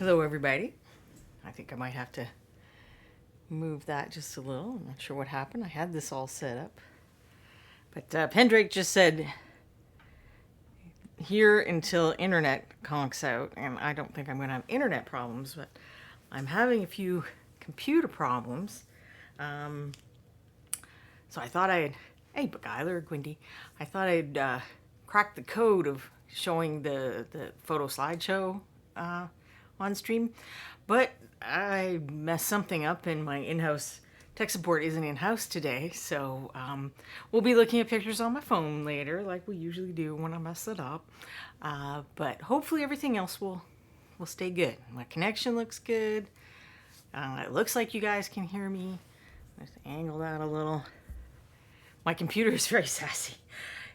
Hello everybody. I think I might have to move that just a little. I'm not sure what happened. I had this all set up. But Pendrake just said, here until internet conks out. And I don't think I'm going to have internet problems, but I'm having a few computer problems. So I thought hey, Beguiler, Gwindy, I thought I'd crack the code of showing the photo slideshow on stream, but I messed something up and my in-house tech support isn't in-house today, so we'll be looking at pictures on my phone later like we usually do when I mess it up, but hopefully everything else will stay good. My connection looks good. It looks like you guys can hear me. Let's angle that a little. My computer is very sassy.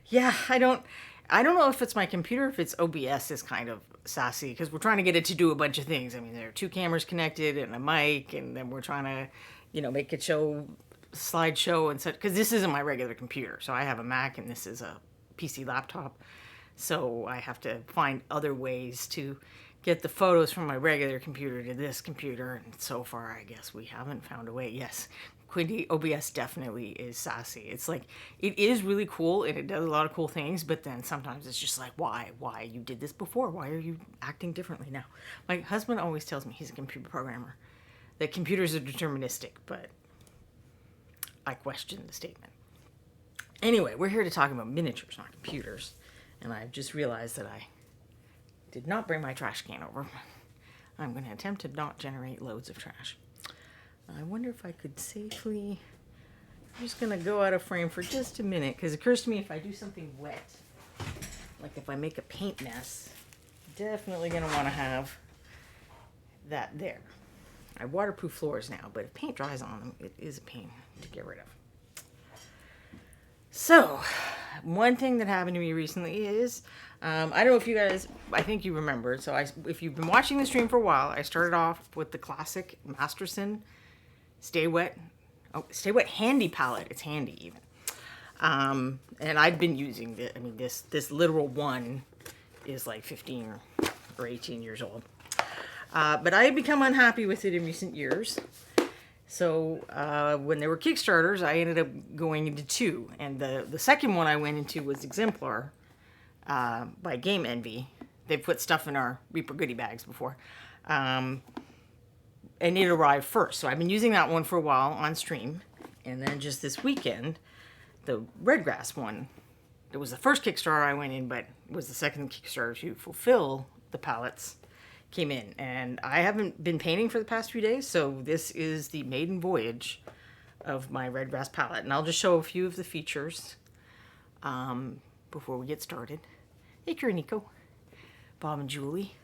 Yeah, I don't know if it's my computer, if it's OBS is kind of sassy, because we're trying to get it to do a bunch of things. I mean, there are two cameras connected and a mic, and then we're trying to, make it show slideshow and such, because this isn't my regular computer. So I have a Mac and this is a PC laptop. So I have to find other ways to get the photos from my regular computer to this computer. And so far, I guess we haven't found a way. Yes, Quindy, OBS definitely is sassy. It's like, it is really cool and it does a lot of cool things, but then sometimes it's just like, why? You did this before. Why are you acting differently now? My husband always tells me, he's a computer programmer, that computers are deterministic, but I question the statement. Anyway, we're here to talk about miniatures, not computers. And I've just realized that I did not bring my trash can over. I'm going to attempt to not generate loads of trash. I wonder if I could safely... I'm just going to go out of frame for just a minute, because it occurs to me if I do something wet, like if I make a paint mess, definitely going to want to have that there. I waterproof floors now, but if paint dries on them, it is a pain to get rid of. So, one thing that happened to me recently is, I don't know if you guys, I think you remember, so if you've been watching the stream for a while, I started off with the classic Masterson Stay Wet Handy palette. It's handy even. And I've been using this literal one is like 15 or 18 years old. But I had become unhappy with it in recent years. So when there were Kickstarters, I ended up going into two. And the second one I went into was Exemplar by Game Envy. They've put stuff in our Reaper goodie bags before. And it arrived first. So I've been using that one for a while on stream. And then just this weekend, the Redgrass one, it was the first Kickstarter I went in, but it was the second Kickstarter to fulfill the palettes, came in. And I haven't been painting for the past few days, so this is the maiden voyage of my Redgrass palette. And I'll just show a few of the features before we get started. Hey, Nico, Bob and Julie.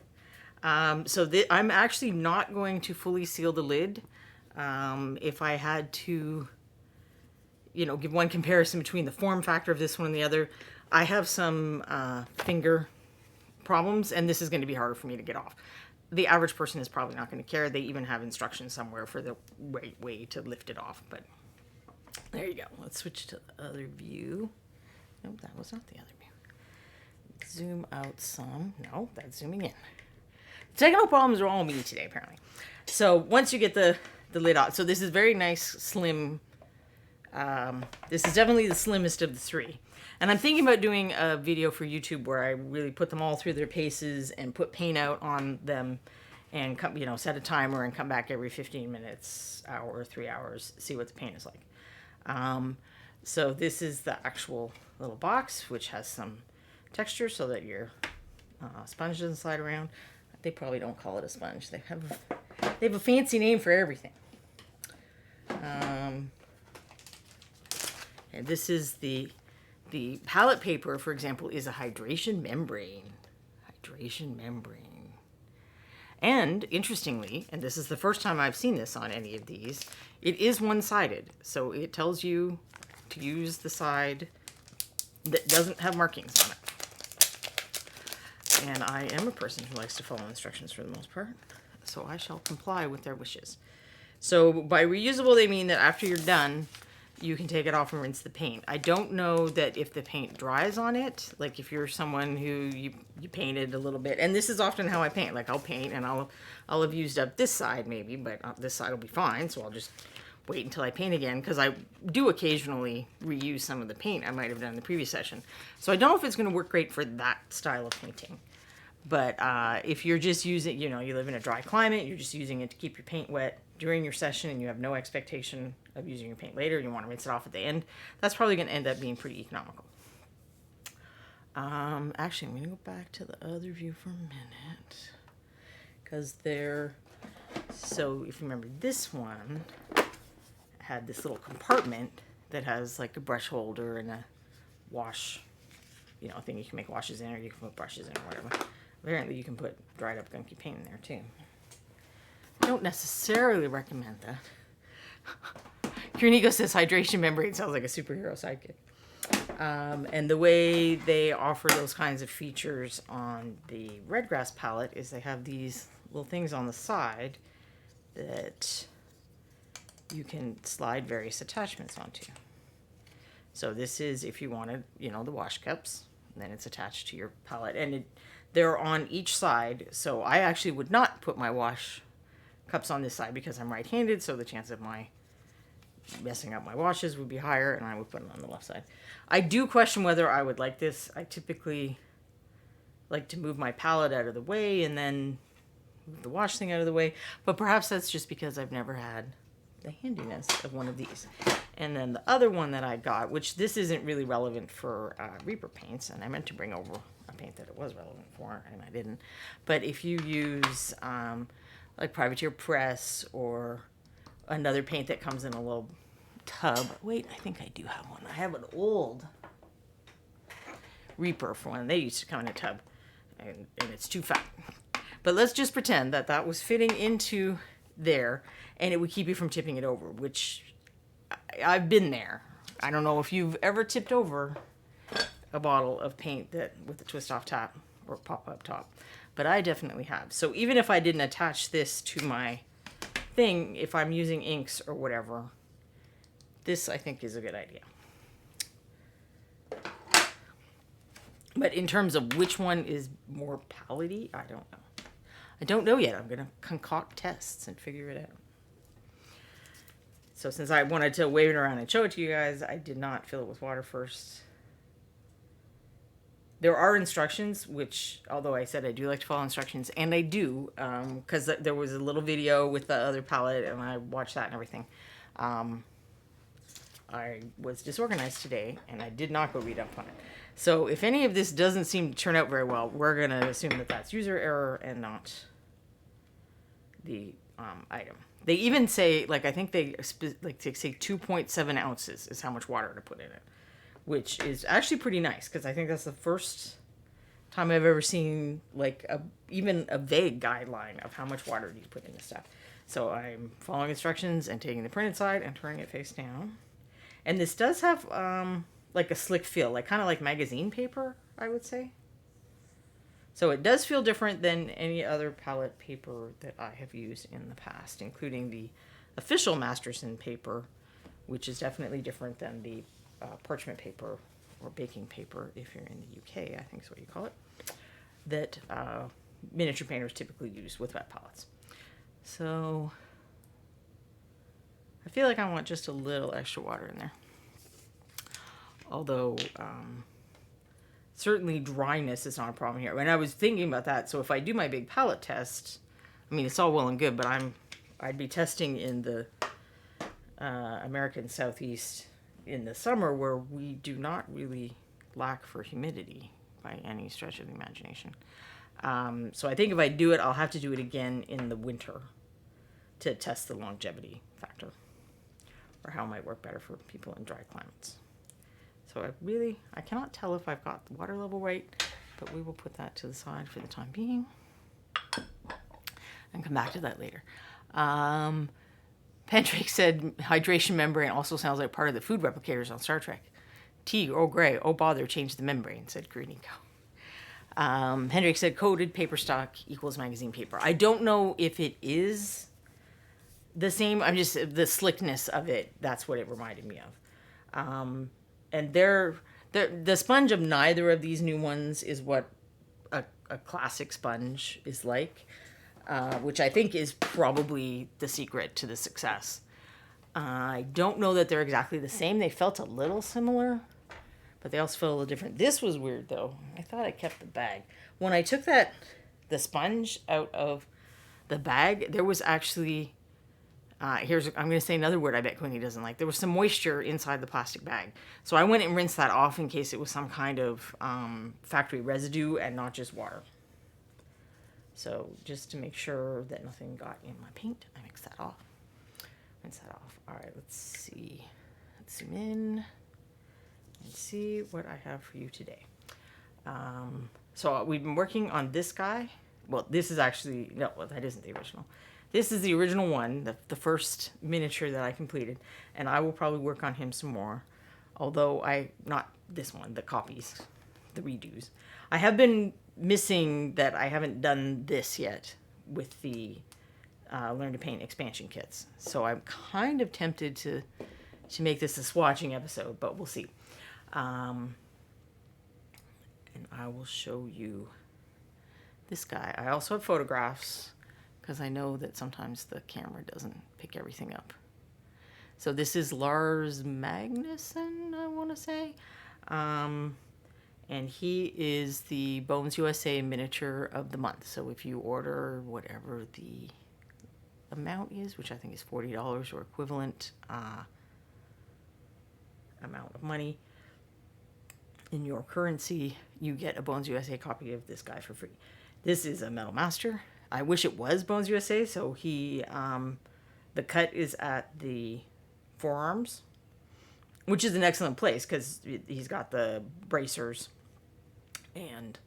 So I'm actually not going to fully seal the lid. If I had to, give one comparison between the form factor of this one and the other, I have some finger problems, and this is going to be harder for me to get off. The average person is probably not going to care. They even have instructions somewhere for the right way to lift it off, but there you go. Let's switch to the other view. Nope, that was not the other view. Zoom out some. No, that's zooming in. Technical problems are all me today, apparently. So once you get the lid off, so this is very nice, slim. This is definitely the slimmest of the three. And I'm thinking about doing a video for YouTube where I really put them all through their paces and put paint out on them and set a timer and come back every 15 minutes, hour, 3 hours, see what the paint is like. So this is the actual little box, which has some texture so that your sponge doesn't slide around. They probably don't call it a sponge. They have a fancy name for everything. And this is the palette paper, for example, is a hydration membrane. Hydration membrane. And interestingly, and this is the first time I've seen this on any of these, it is one-sided. So it tells you to use the side that doesn't have markings on it. And I am a person who likes to follow instructions for the most part, so I shall comply with their wishes. So by reusable, they mean that after you're done, you can take it off and rinse the paint. I don't know that if the paint dries on it, like if you're someone who you painted a little bit, and this is often how I paint, like I'll paint and I'll have used up this side maybe, but this side will be fine, so I'll just wait until I paint again, because I do occasionally reuse some of the paint I might have done in the previous session. So I don't know if it's going to work great for that style of painting. But if you're just using, you live in a dry climate, you're just using it to keep your paint wet during your session, and you have no expectation of using your paint later, you want to rinse it off at the end, that's probably going to end up being pretty economical. Actually, I'm going to go back to the other view for a minute, because so if you remember, this one had this little compartment that has like a brush holder and a wash, a thing you can make washes in, or you can put brushes in or whatever. Apparently you can put dried up gunky paint in there too. I don't necessarily recommend that. Kiernico says hydration membrane sounds like a superhero sidekick. And the way they offer those kinds of features on the Redgrass palette is they have these little things on the side that you can slide various attachments onto. So this is if you wanted, the wash cups, and then it's attached to your palette, and they're on each side. So I actually would not put my wash cups on this side because I'm right-handed, so the chance of my messing up my washes would be higher, and I would put them on the left side. I do question whether I would like this. I typically like to move my palette out of the way and then move the wash thing out of the way, but perhaps that's just because I've never had the handiness of one of these. And then the other one that I got, which this isn't really relevant for Reaper paints, and I meant to bring over a paint that it was relevant for, and I didn't. But if you use like Privateer Press or another paint that comes in a little tub. Wait, I think I do have one. I have an old Reaper for one. They used to come in a tub, and it's too fat. But let's just pretend that that was fitting into there, and it would keep you from tipping it over, which I've been there. I don't know if you've ever tipped over a bottle of paint that with a twist off top or pop up top, but I definitely have. So even if I didn't attach this to my thing, if I'm using inks or whatever, this I think is a good idea. But in terms of which one is more palette-y, I don't know. I don't know yet. I'm going to concoct tests and figure it out. So since I wanted to wave it around and show it to you guys, I did not fill it with water first. There are instructions, which, although I said I do like to follow instructions, and I do, because there was a little video with the other palette, and I watched that and everything. I was disorganized today, and I did not go read up on it. So if any of this doesn't seem to turn out very well, we're going to assume that that's user error and not the item. They even say, like, I think they say 2.7 ounces is how much water to put in it, which is actually pretty nice, because I think that's the first time I've ever seen, like, even a vague guideline of how much water you put in this stuff. So I'm following instructions and taking the printed side and turning it face down. And this does have, like, a slick feel, like kind of like magazine paper, I would say. So it does feel different than any other palette paper that I have used in the past, including the official Masterson paper, which is definitely different than the parchment paper or baking paper, if you're in the UK, I think is what you call it, that miniature painters typically use with wet palettes. So I feel like I want just a little extra water in there. Although certainly dryness is not a problem here. And I was thinking about that. So if I do my big palette test, I mean, it's all well and good, but I'd be testing in the American Southeast in the summer, where we do not really lack for humidity by any stretch of the imagination. So I think if I do it, I'll have to do it again in the winter to test the longevity factor, or how it might work better for people in dry climates. So I cannot tell if I've got the water level right, but we will put that to the side for the time being and come back to that later. Pendrake said hydration membrane also sounds like part of the food replicators on Star Trek. Teague, oh gray, oh bother, change the membrane, said Kiernico. Pendrake said coated paper stock equals magazine paper. I don't know if it is the same. I'm just, the slickness of it, that's what it reminded me of. And the sponge of neither of these new ones is what a classic sponge is like, which I think is probably the secret to the success. I don't know that they're exactly the same. They felt a little similar, but they also felt a little different. This was weird though. I thought I kept the bag. When I took the sponge out of the bag, there was actually, I'm going to say another word I bet Queenie doesn't like. There was some moisture inside the plastic bag. So I went and rinsed that off in case it was some kind of factory residue and not just water. So just to make sure that nothing got in my paint, I mixed that off. Rinse that off. All right, let's see. Let's zoom in and see what I have for you today. So we've been working on this guy. Well, this is actually, no, that isn't the original. This is the original one, the first miniature that I completed, and I will probably work on him some more. Although not this one, the copies, the redos. I have been missing that I haven't done this yet with the Learn to Paint expansion kits. So I'm kind of tempted to make this a swatching episode, but we'll see. And I will show you this guy. I also have photographs because I know that sometimes the camera doesn't pick everything up. So this is Lars Magnussen, I want to say. And he is the Bones USA miniature of the month. So if you order whatever the amount is, which I think is $40 or equivalent amount of money in your currency, you get a Bones USA copy of this guy for free. This is a Metal Master. I wish it was Bones USA. So he, the cut is at the forearms, which is an excellent place because he's got the bracers. And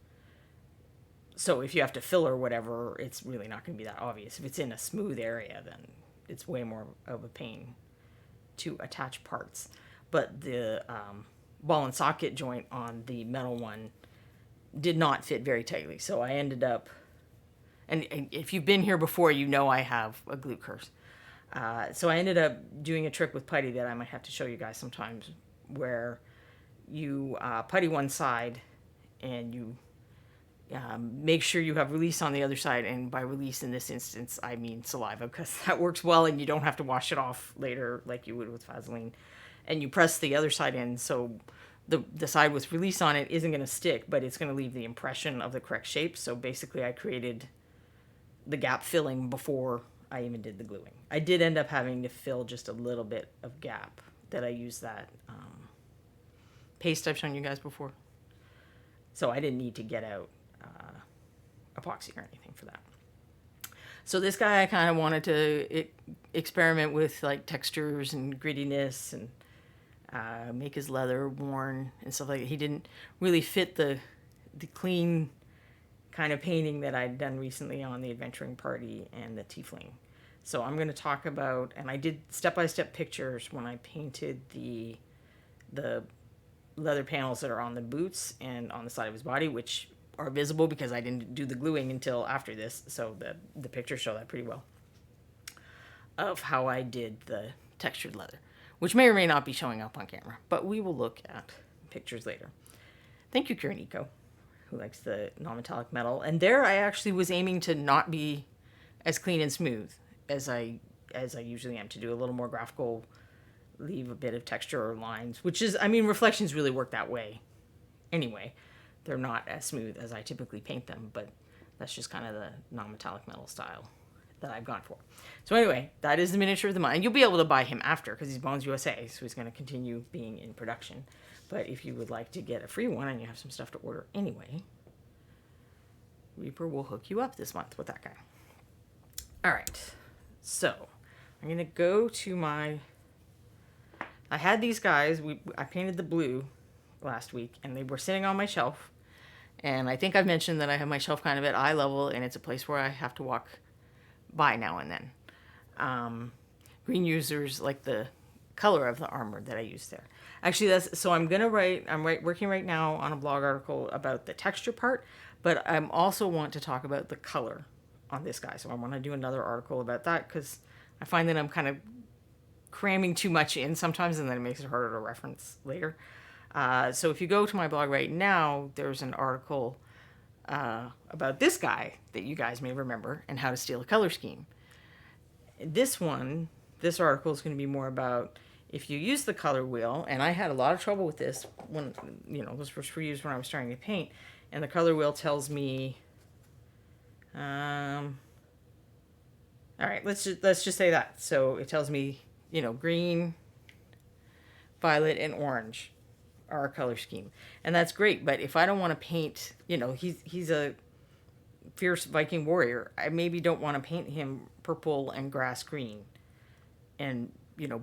so if you have to fill or whatever, it's really not going to be that obvious. If it's in a smooth area, then it's way more of a pain to attach parts. But the ball and socket joint on the metal one did not fit very tightly. So I ended up, and if you've been here before, you know I have a glute curse. So I ended up doing a trick with putty that I might have to show you guys sometimes, where you putty one side and you make sure you have release on the other side. And by release in this instance, I mean saliva, because that works well and you don't have to wash it off later like you would with Vaseline. And you press the other side in, so the side with release on it isn't going to stick, but it's going to leave the impression of the correct shape. So basically I created the gap filling before I even did the gluing. I did end up having to fill just a little bit of gap that I used that paste I've shown you guys before. So I didn't need to get out epoxy or anything for that. So this guy, I kind of wanted to experiment with like textures and grittiness and make his leather worn and stuff like that. He didn't really fit the clean kind of painting that I'd done recently on the Adventuring Party and the Tiefling. So I'm going to talk about, and I did step-by-step pictures when I painted the leather panels that are on the boots and on the side of his body, which are visible because I didn't do the gluing until after this. So the pictures show that pretty well of how I did the textured leather, which may or may not be showing up on camera, but we will look at pictures later. Thank you, Kieran, who likes the non-metallic metal. And there I actually was aiming to not be as clean and smooth as I usually am, to do a little more graphical, leave a bit of texture or lines, which is, I mean, reflections really work that way anyway. They're not as smooth as I typically paint them, but that's just kind of the non-metallic metal style that I've gone for. So anyway, that is the miniature of the month. And you'll be able to buy him after because he's Bones USA, so he's going to continue being in production. But if you would like to get a free one and you have some stuff to order anyway, Reaper will hook you up this month with that guy. All right, so I'm going to go to I had these guys, I painted the blue last week, and they were sitting on my shelf. And I think I've mentioned that I have my shelf kind of at eye level, and it's a place where I have to walk by now and then. Green users like the color of the armor that I use there. Actually, I'm working right now on a blog article about the texture part, but I also want to talk about the color on this guy. So I want to do another article about that because I find that I'm kind of cramming too much in sometimes, and then it makes it harder to reference later. So if you go to my blog right now, there's an article about this guy that you guys may remember and how to steal a color scheme. This article is going to be more about if you use the color wheel, and I had a lot of trouble with this when, this was for use when I was starting to paint, and the color wheel tells me, all right, let's just say that. So it tells me, green, violet, and orange are a color scheme, and that's great. But if I don't want to paint, he's a fierce Viking warrior, I maybe don't want to paint him purple and grass green and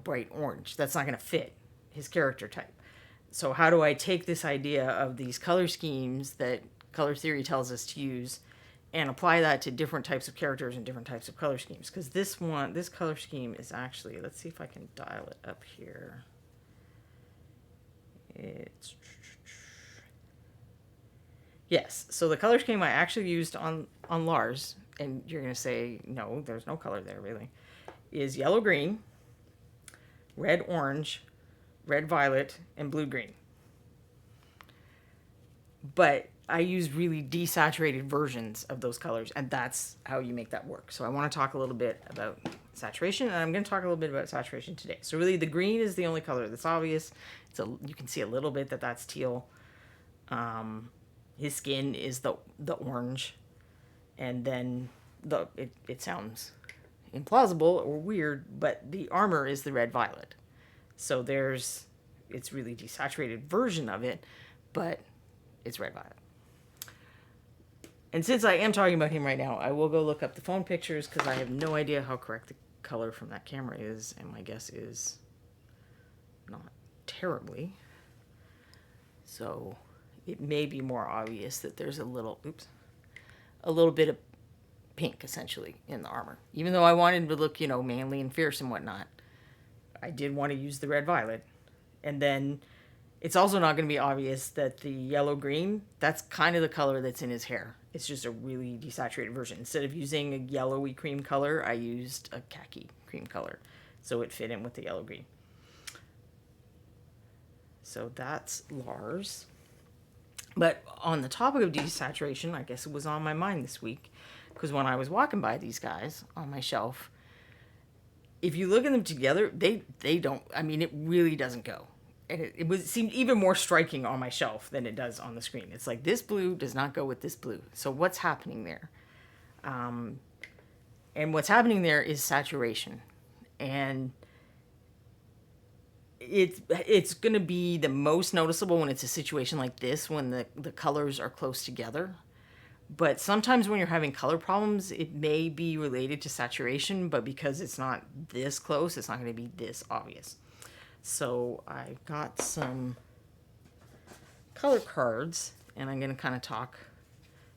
bright orange. That's not going to fit his character type. So how do I take this idea of these color schemes that color theory tells us to use and apply that to different types of characters and different types of color schemes? Because this color scheme is actually, let's see if I can dial it up here. Yes, so the color scheme I actually used on Lars, and you're going to say, no, there's no color there really, is yellow green, red orange, red violet, and blue green. But I used really desaturated versions of those colors, and that's how you make that work. So I want to talk a little bit about saturation, and I'm going to talk a little bit about saturation today. So really the green is the only color that's obvious. You can see a little bit that's teal. His skin is the orange, and then it sounds implausible or weird, but the armor is the red violet. So it's really desaturated version of it, but it's red violet. And since I am talking about him right now, I will go look up the phone pictures because I have no idea how correct the color from that camera is, and my guess is not terribly. So it may be more obvious that there's a little bit of pink essentially in the armor. Even though I wanted him to look, manly and fierce and whatnot, I did want to use the red violet. And then it's also not going to be obvious that the yellow green, that's kind of the color that's in his hair. It's just a really desaturated version. Instead of using a yellowy cream color, I used a khaki cream color. So it fit in with the yellow green. So that's Lars. But on the topic of desaturation, I guess it was on my mind this week, because when I was walking by these guys on my shelf, if you look at them together, they don't, it really doesn't go. And it seemed even more striking on my shelf than it does on the screen. It's like this blue does not go with this blue. So what's happening there? And what's happening there is saturation. And it's going to be the most noticeable when it's a situation like this, when the colors are close together. But sometimes when you're having color problems, it may be related to saturation, but because it's not this close, it's not going to be this obvious. So I got some color cards, and I'm going to kind of talk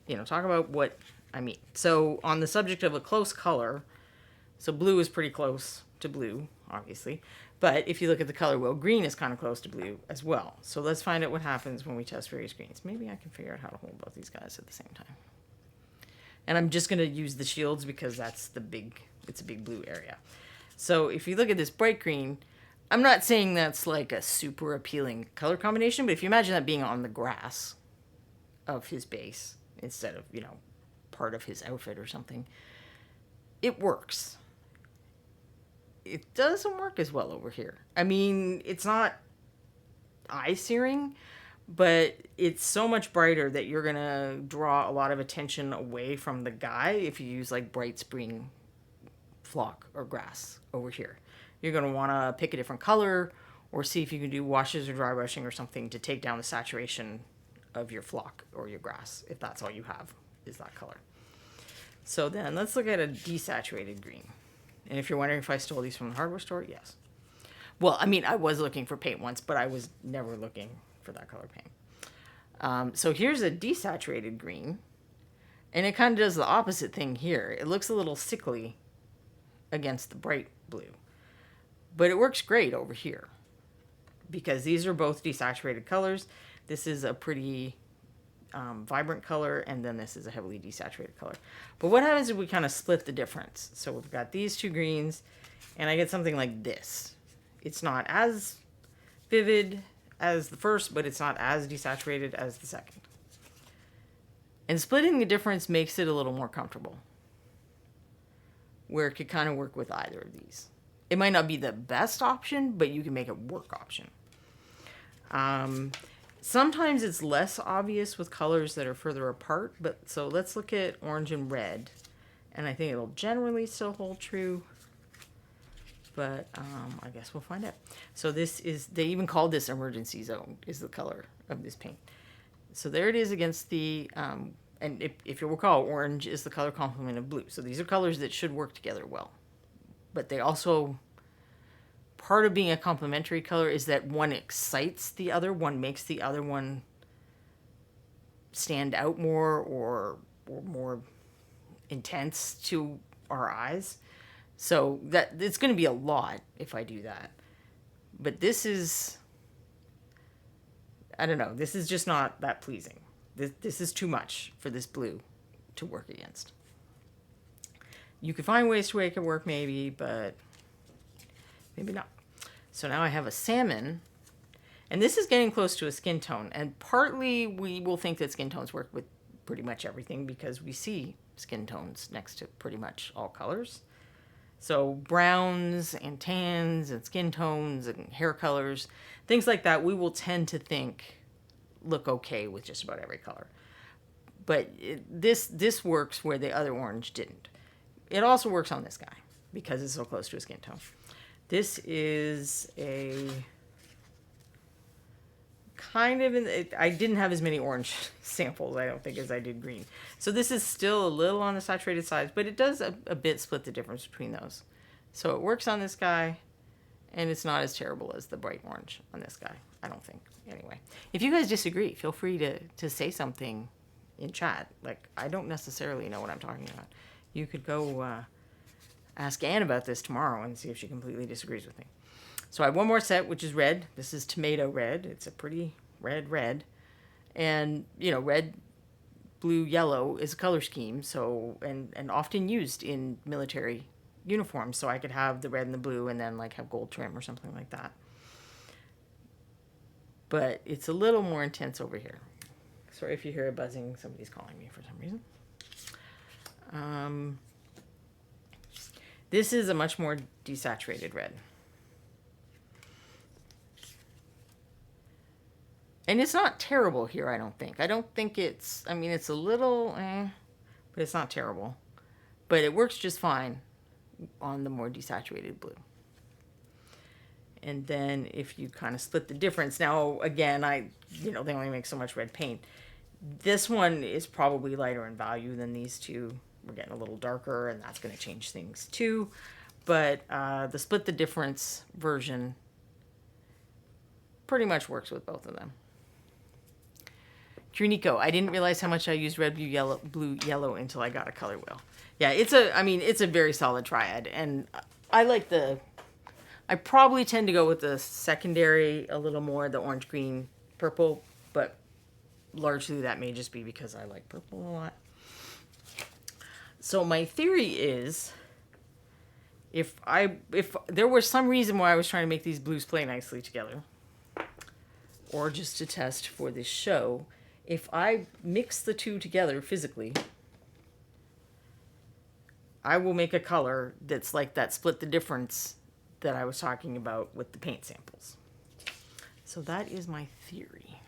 about what I mean. So on the subject of a close color, so blue is pretty close to blue, obviously. But if you look at the color wheel, green is kind of close to blue as well. So let's find out what happens when we test various greens. Maybe I can figure out how to hold both these guys at the same time. And I'm just going to use the shields because it's a big blue area. So if you look at this bright green, I'm not saying that's like a super appealing color combination, but if you imagine that being on the grass of his base instead of, part of his outfit or something, it works. It doesn't work as well over here. It's not eye-searing, but it's so much brighter that you're going to draw a lot of attention away from the guy if you use like bright spring flock or grass over here. You're going to want to pick a different color or see if you can do washes or dry brushing or something to take down the saturation of your flock or your grass, if that's all you have is that color. So then let's look at a desaturated green. And if you're wondering if I stole these from the hardware store, yes. Well, I was looking for paint once, but I was never looking for that color paint. So here's a desaturated green, and it kind of does the opposite thing here. It looks a little sickly against the bright blue. But it works great over here because these are both desaturated colors. This is a pretty vibrant color, and then this is a heavily desaturated color. But what happens if we kind of split the difference? So we've got these two greens, and I get something like this. It's not as vivid as the first, but it's not as desaturated as the second. And splitting the difference makes it a little more comfortable, where it could kind of work with either of these. It might not be the best option, but you can make it work option. Sometimes it's less obvious with colors that are further apart, but so let's look at orange and red. And I think it'll generally still hold true, but I guess we'll find out. So this is, they even called this emergency zone, is the color of this paint. So there it is against the, and if you recall, orange is the color complement of blue. So these are colors that should work together well. But they also, part of being a complementary color is that one excites the other, one makes the other one stand out more or more intense to our eyes. So that it's going to be a lot if I do that. But this is, I don't know, this is just not that pleasing. This is too much for this blue to work against. You could find ways to make it work maybe, but maybe not. So now I have a salmon, and this is getting close to a skin tone. And partly we will think that skin tones work with pretty much everything because we see skin tones next to pretty much all colors. So browns and tans and skin tones and hair colors, things like that, we will tend to think look okay with just about every color. But this works where the other orange didn't. It also works on this guy because it's so close to a skin tone. This is a kind of, I didn't have as many orange samples, I don't think, as I did green. So this is still a little on the saturated side, but it does a bit split the difference between those. So it works on this guy, and it's not as terrible as the bright orange on this guy, I don't think. Anyway, if you guys disagree, feel free to say something in chat. Like, I don't necessarily know what I'm talking about. You could go ask Anne about this tomorrow and see if she completely disagrees with me. So I have one more set, which is red. This is tomato red. It's a pretty red. And, you know, red, blue, yellow is a color scheme, so and often used in military uniforms. So I could have the red and the blue and then, like, have gold trim or something like that. But it's a little more intense over here. Sorry if you hear a buzzing. Somebody's calling me for some reason. This is a much more desaturated red. And it's not terrible here, I don't think. I don't think it's, I mean, it's a little, but it's not terrible. But it works just fine on the more desaturated blue. And then if you kind of split the difference, now, again, they only make so much red paint. This one is probably lighter in value than these two. We're getting a little darker, and that's going to change things too. But the split the difference version pretty much works with both of them. Trinico, I didn't realize how much I used red, blue, yellow until I got a color wheel. Yeah, it's a very solid triad, and I probably tend to go with the secondary a little more, the orange, green, purple, but largely that may just be because I like purple a lot. So my theory is, if there was some reason why I was trying to make these blues play nicely together, or just to test for this show, if I mix the two together physically, I will make a color that's like that split the difference that I was talking about with the paint samples. So that is my theory.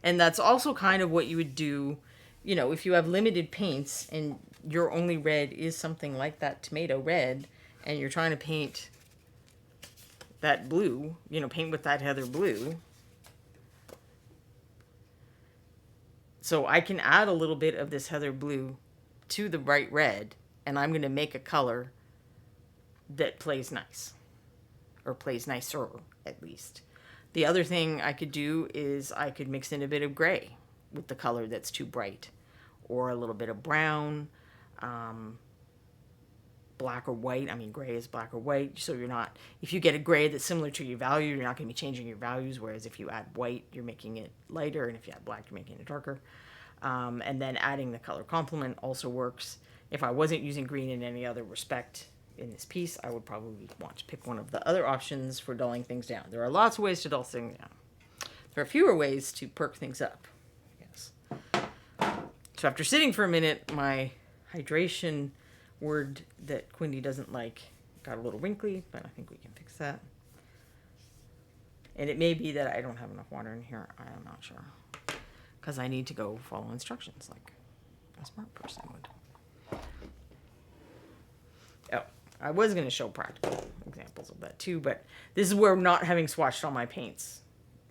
And that's also kind of what you would do, if you have limited paints and your only red is something like that tomato red, and you're trying to paint that blue, paint with that heather blue. So I can add a little bit of this heather blue to the bright red, and I'm going to make a color that plays nice, or plays nicer at least. The other thing I could do is I could mix in a bit of gray with the color that's too bright, or a little bit of brown, black or white. I mean, gray is black or white, so if you get a gray that's similar to your value, you're not going to be changing your values, whereas if you add white, you're making it lighter, and if you add black, you're making it darker. And then adding the color complement also works. If I wasn't using green in any other respect, in this piece, I would probably want to pick one of the other options for dulling things down. There are lots of ways to dull things down. There are fewer ways to perk things up. Yes. So after sitting for a minute, my hydration word that Quindy doesn't like got a little wrinkly, but I think we can fix that. And it may be that I don't have enough water in here. I am not sure. Because I need to go follow instructions like a smart person would. Oh, I was going to show practical examples of that too, but this is where not having swatched all my paints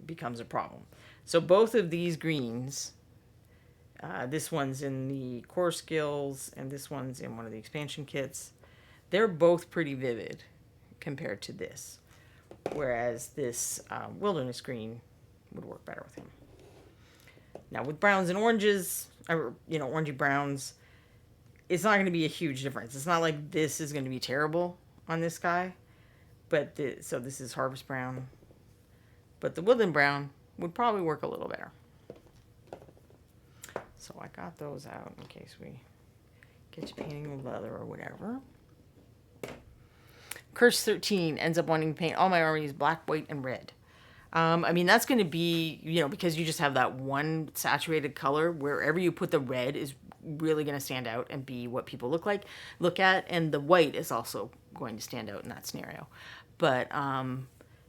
becomes a problem. So both of these greens, this one's in the Core Skills and this one's in one of the expansion kits, they're both pretty vivid compared to this. Whereas this Wilderness Green would work better with him. Now with browns and oranges, or, orangey browns, it's not going to be a huge difference. It's not like this is going to be terrible on this guy. But so this is Harvest Brown. But the Woodland Brown would probably work a little better. So I got those out in case we get to painting with leather or whatever. Curse 13 ends up wanting to paint all my armies black, white, and red. I mean, that's going to be, because you just have that one saturated color, wherever you put the red is really going to stand out and be what people look at. And the white is also going to stand out in that scenario. But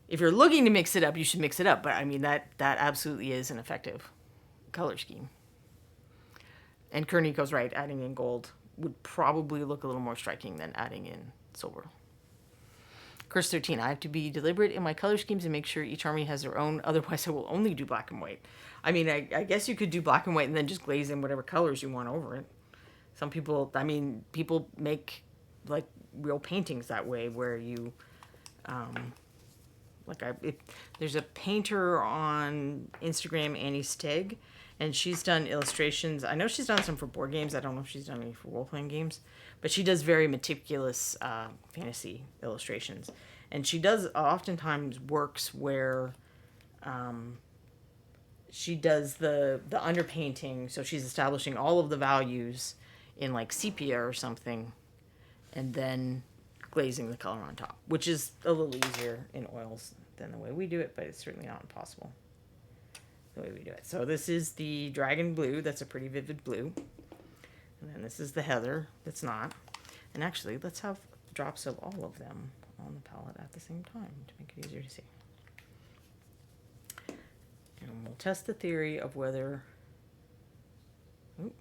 if you're looking to mix it up, you should mix it up. But I mean, that absolutely is an effective color scheme. And Kerniko's right, adding in gold would probably look a little more striking than adding in silver. Curse 13, I have to be deliberate in my color schemes and make sure each army has their own, otherwise I will only do black and white. I mean, I guess you could do black and white and then just glaze in whatever colors you want over it. Some people, people make like real paintings that way where you, there's a painter on Instagram, Annie Stegg, and she's done illustrations. I know she's done some for board games. I don't know if she's done any for role-playing games. But she does very meticulous fantasy illustrations. And she does oftentimes works where she does the underpainting. So she's establishing all of the values in like sepia or something. And then glazing the color on top. Which is a little easier in oils than the way we do it. But it's certainly not impossible the way we do it. So this is the Dragon Blue. That's a pretty vivid blue. And then this is the Heather that's not. And actually, let's have drops of all of them on the palette at the same time to make it easier to see. And we'll test the theory of whether... Ooh,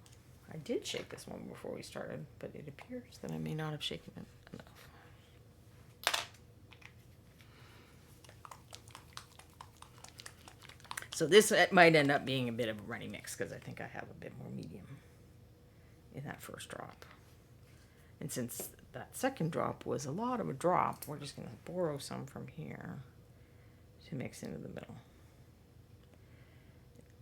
I did shake this one before we started, but it appears that I may not have shaken it enough. So this might end up being a bit of a runny mix because I think I have a bit more medium in that first drop. And since that second drop was a lot of a drop, we're just going to borrow some from here to mix into the middle.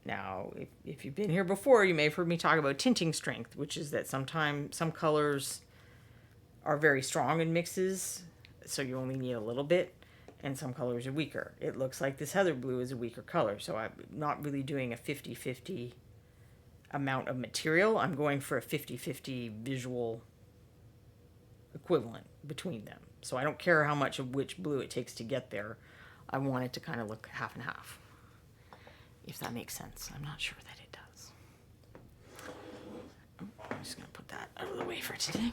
Now, if you've been here before, you may have heard me talk about tinting strength, which is that sometimes some colors are very strong in mixes, so you only need a little bit, and some colors are weaker. It looks like this Heather Blue is a weaker color, so I'm not really doing a 50-50 amount of material. I'm going for a 50-50 visual equivalent between them. So I don't care how much of which blue it takes to get there. I want it to kind of look half and half. If that makes sense. I'm not sure that it does. I'm just going to put that out of the way for today.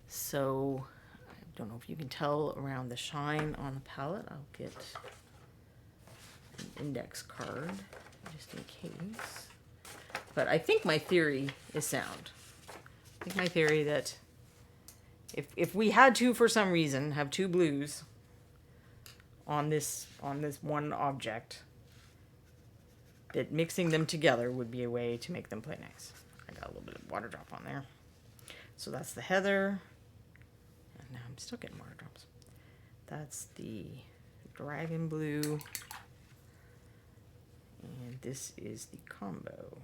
So I don't know if you can tell around the shine on the palette. I'll get an index card just in case. But I think my theory is sound. I think my theory that if we had to, for some reason, have two blues on this one object, that mixing them together would be a way to make them play nice. I got a little bit of water drop on there. So that's the Heather. And now I'm still getting water drops. That's the Dragon Blue. And this is the combo.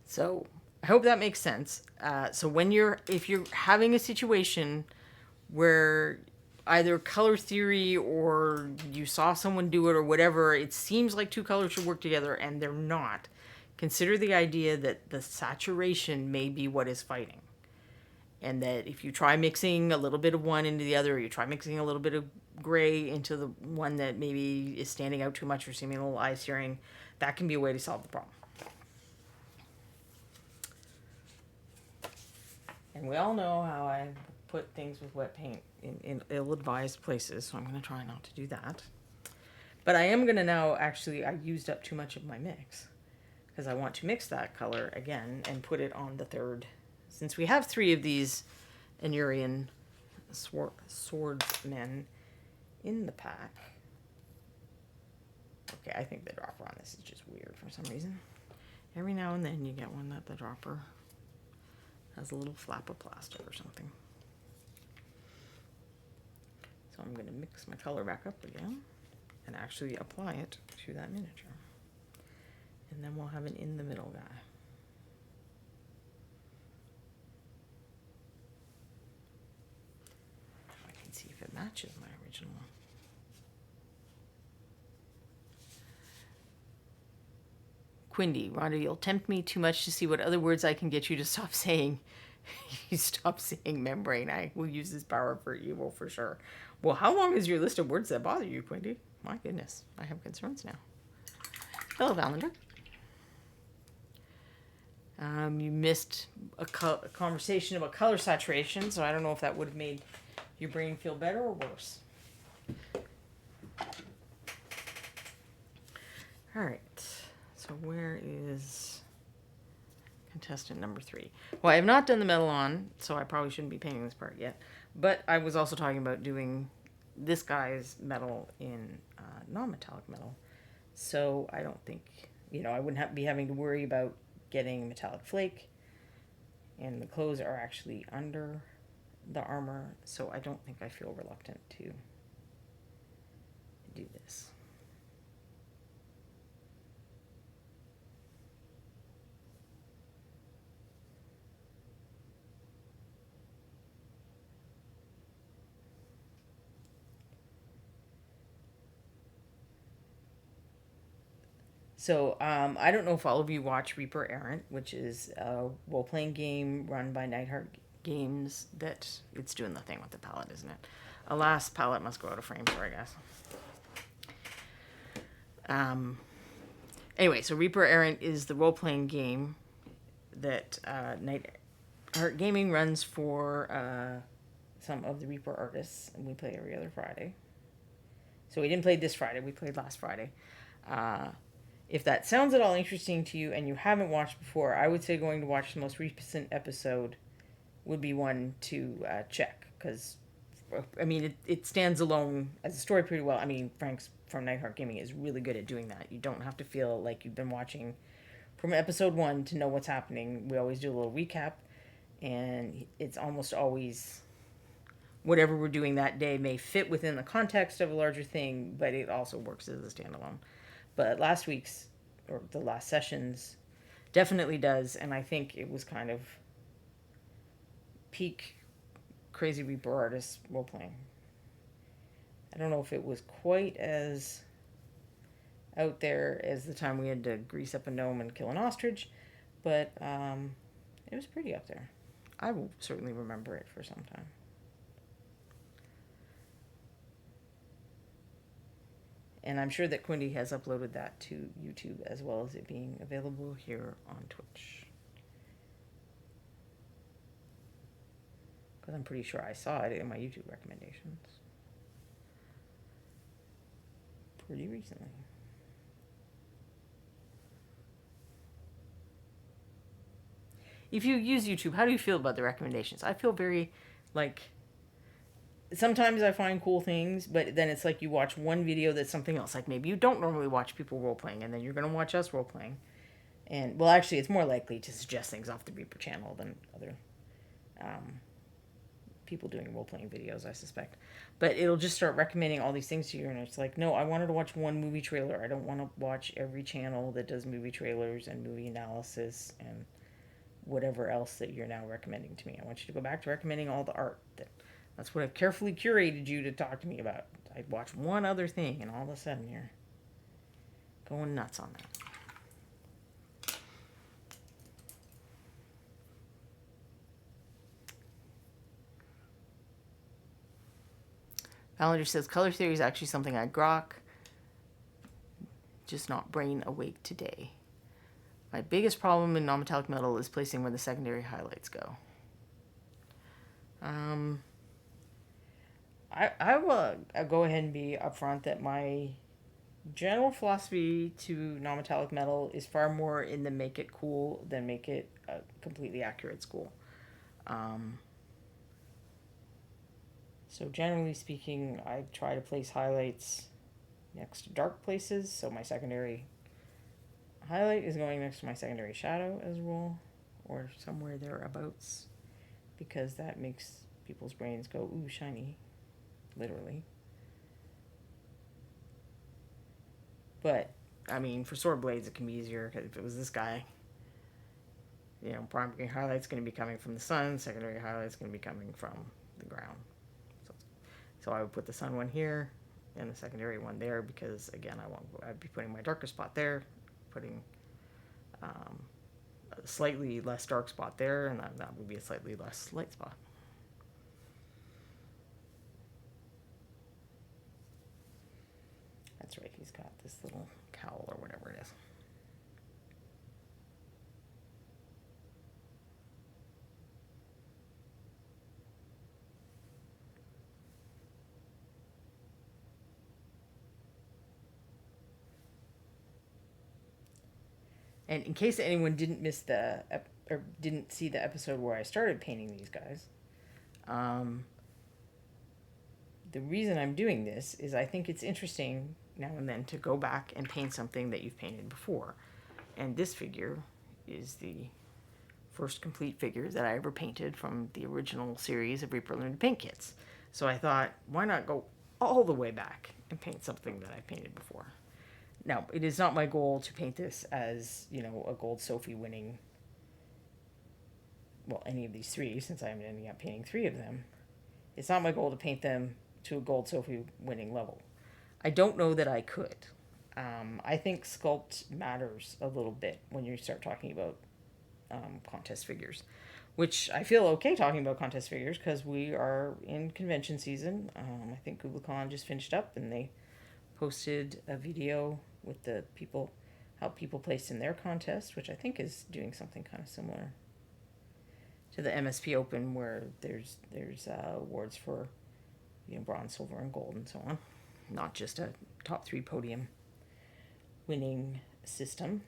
So I hope that makes sense. So if you're having a situation where either color theory or you saw someone do it or whatever, it seems like two colors should work together and they're not. Consider the idea that the saturation may be what is fighting. And that if you try mixing a little bit of one into the other, or you try mixing a little bit of gray into the one that maybe is standing out too much or seeming a little eye-searing, that can be a way to solve the problem. And we all know how I put things with wet paint in ill-advised places, so I'm going to try not to do that. But I am going to now, actually, I used up too much of my mix, because I want to mix that color again and put it on the third. Since we have 3 of these Anurian swordsmen in the pack. Okay, I think the dropper on this is just weird for some reason. Every now and then you get one that the dropper has a little flap of plastic or something. So I'm going to mix my color back up again and actually apply it to that miniature. And then we'll have an in the middle guy. I can see if it matches my original one. Quindy, Rhonda, you'll tempt me too much to see what other words I can get you to stop saying. You stop saying membrane. I will use this power for evil for sure. Well, how long is your list of words that bother you, Quindy? My goodness, I have concerns now. Hello, Valender. You missed a conversation about color saturation, so I don't know if that would have made your brain feel better or worse. All right, so where is contestant number 3? Well, I have not done the metal on, so I probably shouldn't be painting this part yet. But I was also talking about doing this guy's metal in non-metallic metal. So I don't think, I wouldn't be having to worry about getting metallic flake. And the clothes are actually under the armor, so I don't think I feel reluctant to do this. So I don't know if all of you watch Reaper Errant, which is a role-playing game run by Nightheart Games. That it's doing the thing with the palette, isn't it? Alas, palette must go out of frame for, I guess. Anyway, so Reaper Errant is the role-playing game that Nightheart Gaming runs for some of the Reaper artists, and we play every other Friday. So we didn't play this Friday, we played last Friday. If that sounds at all interesting to you and you haven't watched before, I would say going to watch the most recent episode would be one to check. Because, it stands alone as a story pretty well. Frank's from Nightheart Gaming is really good at doing that. You don't have to feel like you've been watching from episode 1 to know what's happening. We always do a little recap. And it's almost always whatever we're doing that day may fit within the context of a larger thing, but it also works as a standalone. But last week's, or the last session's, definitely does, and I think it was kind of peak Crazy Reaper artist role-playing. I don't know if it was quite as out there as the time we had to grease up a gnome and kill an ostrich, but it was pretty up there. I will certainly remember it for some time. And I'm sure that Quindy has uploaded that to YouTube as well as it being available here on Twitch. Because I'm pretty sure I saw it in my YouTube recommendations pretty recently. If you use YouTube, how do you feel about the recommendations? I feel very, sometimes I find cool things, but then it's like you watch one video that's something else. Like maybe you don't normally watch people role-playing, and then you're going to watch us role-playing. And, well, actually, it's more likely to suggest things off the Reaper channel than other people doing role-playing videos, I suspect. But it'll just start recommending all these things to you, and it's like, no, I wanted to watch one movie trailer. I don't want to watch every channel that does movie trailers and movie analysis and whatever else that you're now recommending to me. I want you to go back to recommending all the art that That's what I've carefully curated you to talk to me about. I'd watch one other thing, and all of a sudden you're going nuts on that. Valerie says, color theory is actually something I grok, just not brain awake today. My biggest problem in non-metallic metal is placing where the secondary highlights go. I will go ahead and be upfront that my general philosophy to non-metallic metal is far more in the make it cool than make it a completely accurate school. So generally speaking, I try to place highlights next to dark places. So my secondary highlight is going next to my secondary shadow as a rule, or somewhere thereabouts, because that makes people's brains go, ooh, shiny, literally. But, I mean, for sword blades, it can be easier, because if it was this guy, you know, primary highlight's going to be coming from the sun, secondary highlight's going to be coming from the ground. So I would put the sun one here, and the secondary one there, because, again, I'd be putting my darker spot there, putting a slightly less dark spot there, and that would be a slightly less light spot. That's right, he's got this little cowl or whatever it is. And in case anyone didn't miss or didn't see the episode where I started painting these guys, the reason I'm doing this is I think it's interesting now and then to go back and paint something that you've painted before. And this figure is the first complete figure that I ever painted from the original series of reaperlive paint kits. So I thought, why not go all the way back and paint something that I painted before? Now, it is not my goal to paint this as, you know, a gold Sophie winning, well, any of these three, since I'm ending up painting three of them. It's not my goal to paint them to a gold Sophie winning level. I don't know that I could. I think sculpt matters a little bit when you start talking about contest figures, which I feel okay talking about contest figures because we are in convention season. I think KublaCon just finished up and they posted a video with the people, how people placed in their contest, which I think is doing something kind of similar to the MSP Open, where there's awards for, you know, bronze, silver, and gold, and so on, not just a top three podium winning system.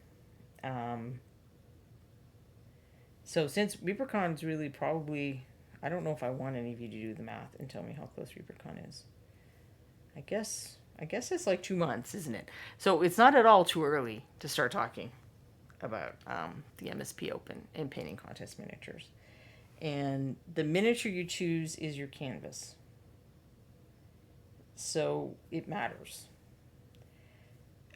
So since ReaperCon's really probably, I don't know if I want any of you to do the math and tell me how close ReaperCon is. I guess it's like 2 months, isn't it? So it's not at all too early to start talking about the MSP Open and painting contest miniatures. And the miniature you choose is your canvas. So it matters.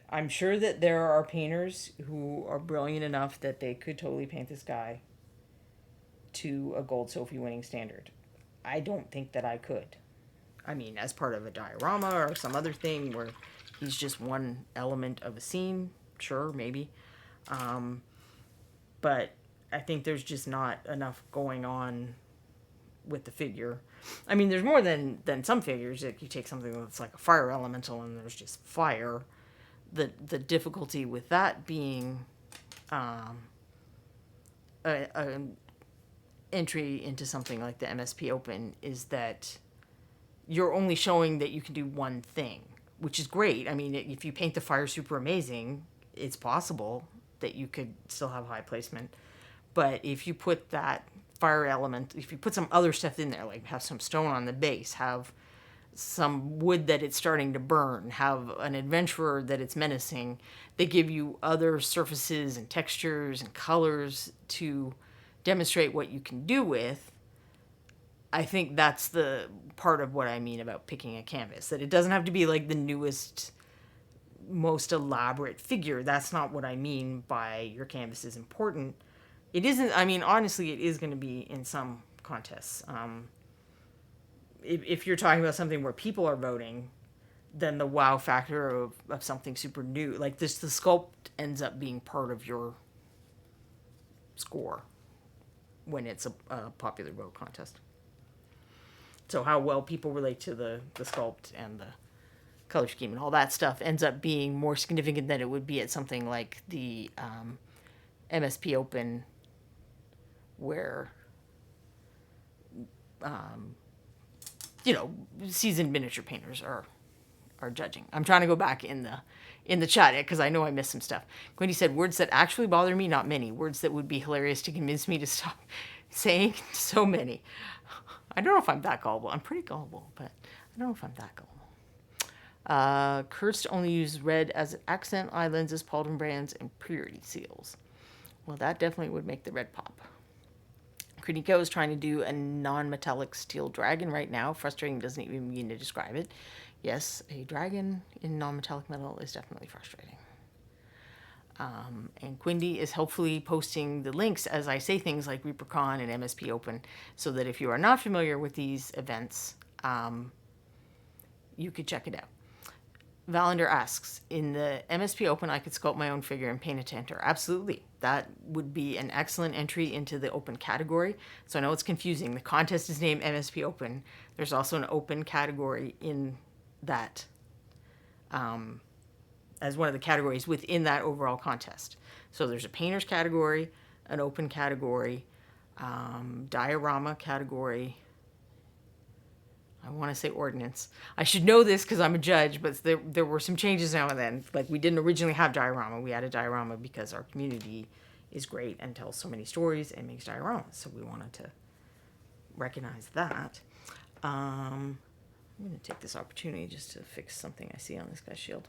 I'm sure that there are painters who are brilliant enough that they could totally paint this guy to a gold Sophie winning standard. I don't think that I could. I mean, as part of a diorama or some other thing where he's just one element of a scene, sure, maybe. But I think there's just not enough going on with the figure. I mean, there's more than some figures. That you take something that's like a fire elemental and there's just fire. The difficulty with that being a entry into something like the MSP Open is that you're only showing that you can do one thing, which is great. I mean, if you paint the fire super amazing, it's possible that you could still have high placement. But if you put that fire element, if you put some other stuff in there, like have some stone on the base, have some wood that it's starting to burn, have an adventurer that it's menacing, they give you other surfaces and textures and colors to demonstrate what you can do with. I think that's the part of what I mean about picking a canvas, that it doesn't have to be like the newest, most elaborate figure. That's not what I mean by your canvas is important. It isn't, I mean, honestly, it is going to be in some contests. if you're talking about something where people are voting, then the wow factor of something super new, like this, the sculpt ends up being part of your score when it's a popular vote contest. So how well people relate to the sculpt and the color scheme and all that stuff ends up being more significant than it would be at something like the MSP Open, where seasoned miniature painters are judging. I'm trying to go back in the chat because I know I missed some stuff. Quinty said, words that actually bother me, not many. Words that would be hilarious to convince me to stop saying, so many. I don't know if I'm that gullible. I'm pretty gullible, but I don't know if I'm that gullible. Cursed only use red as an accent, eye lenses, pauldron brands, and purity seals. Well, that definitely would make the red pop. Kritiko is trying to do a non-metallic steel dragon right now. Frustrating, doesn't even begin to describe it. Yes, a dragon in non-metallic metal is definitely frustrating. And Quindy is helpfully posting the links as I say things like ReaperCon and MSP Open, so that if you are not familiar with these events, you could check it out. Valander asks, in the MSP Open, I could sculpt my own figure and paint a Tantor. Absolutely. That would be an excellent entry into the open category. So I know it's confusing. The contest is named MSP Open. There's also an open category in that, as one of the categories within that overall contest. So there's a painter's category, an open category, diorama category. I want to say ordnance. I should know this because I'm a judge, but there were some changes now and then. Like, we didn't originally have diorama. We added diorama because our community is great and tells so many stories and makes dioramas. So we wanted to recognize that. I'm going to take this opportunity just to fix something I see on this guy's shield.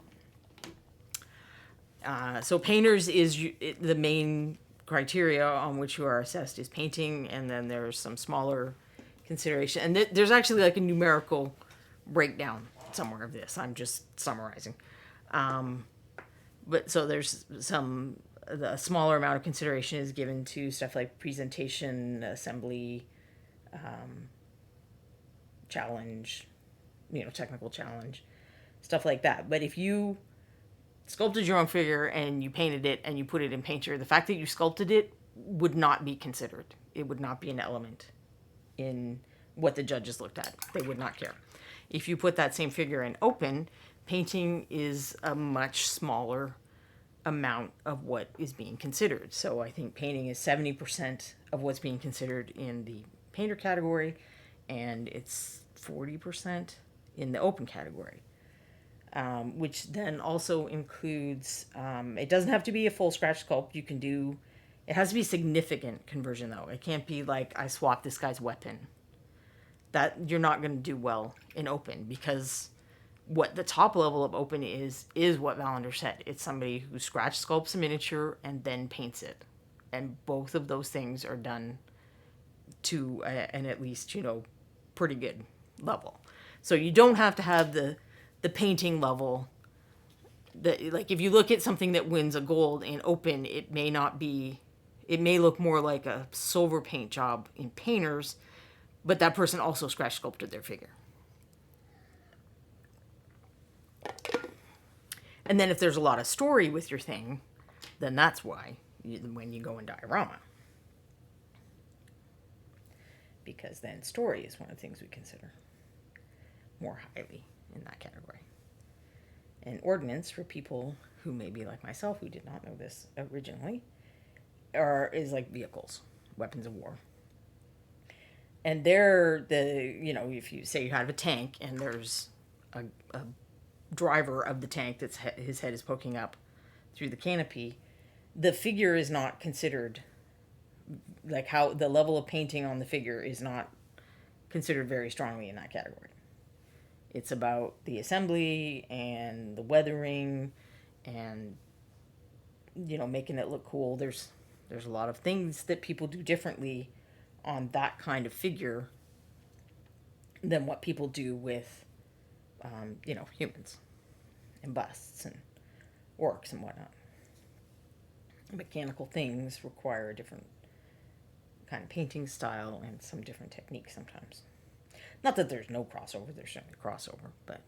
So painters is the main criteria on which you are assessed is painting, and then there's some smaller consideration, and there's actually like a numerical breakdown somewhere of this. I'm just summarizing, but so there's the smaller amount of consideration is given to stuff like presentation, assembly, challenge, technical challenge, stuff like that. But if you sculpted your own figure and you painted it and you put it in Painter, the fact that you sculpted it would not be considered. It would not be an element in what the judges looked at. They would not care. If you put that same figure in open, painting is a much smaller amount of what is being considered. So I think painting is 70% of what's being considered in the painter category, and it's 40% in the open category, which then also includes, it doesn't have to be a full scratch sculpt. You can do, it has to be significant conversion though. It can't be like I swapped this guy's weapon. That you're not going to do well in open, because what the top level of open is what Valander said. It's somebody who scratch sculpts a miniature and then paints it. And both of those things are done to an at least, pretty good level. So you don't have to have the painting level. Like if you look at something that wins a gold in open, it may look more like a silver paint job in painters, but that person also scratch sculpted their figure. And then if there's a lot of story with your thing, then that's why when you go in diorama. Because then story is one of the things we consider more highly in that category. And ordnance, for people who may be like myself, who did not know this originally, is like vehicles, weapons of war. And they're if you say you have a tank and there's a driver of the tank that's his head is poking up through the canopy, the figure is not considered, like how the level of painting on the figure is not considered very strongly in that category. It's about the assembly and the weathering and making it look cool. There's a lot of things that people do differently on that kind of figure than what people do with humans and busts and orcs and whatnot. Mechanical things require a different kind of painting style and some different techniques sometimes. Not that there's no crossover, there's certainly crossover, but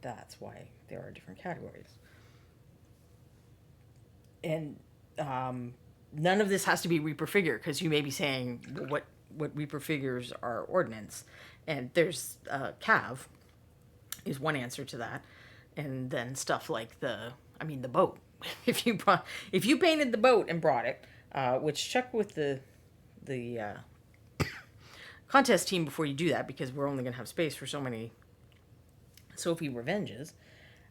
that's why there are different categories. And none of this has to be Reaper figure, because you may be saying, well, what Reaper figures are ordnance? And there's Cav is one answer to that. And then stuff like the boat. if you painted the boat and brought it, which check with the contest team before you do that, because we're only going to have space for so many Sophie Revenges.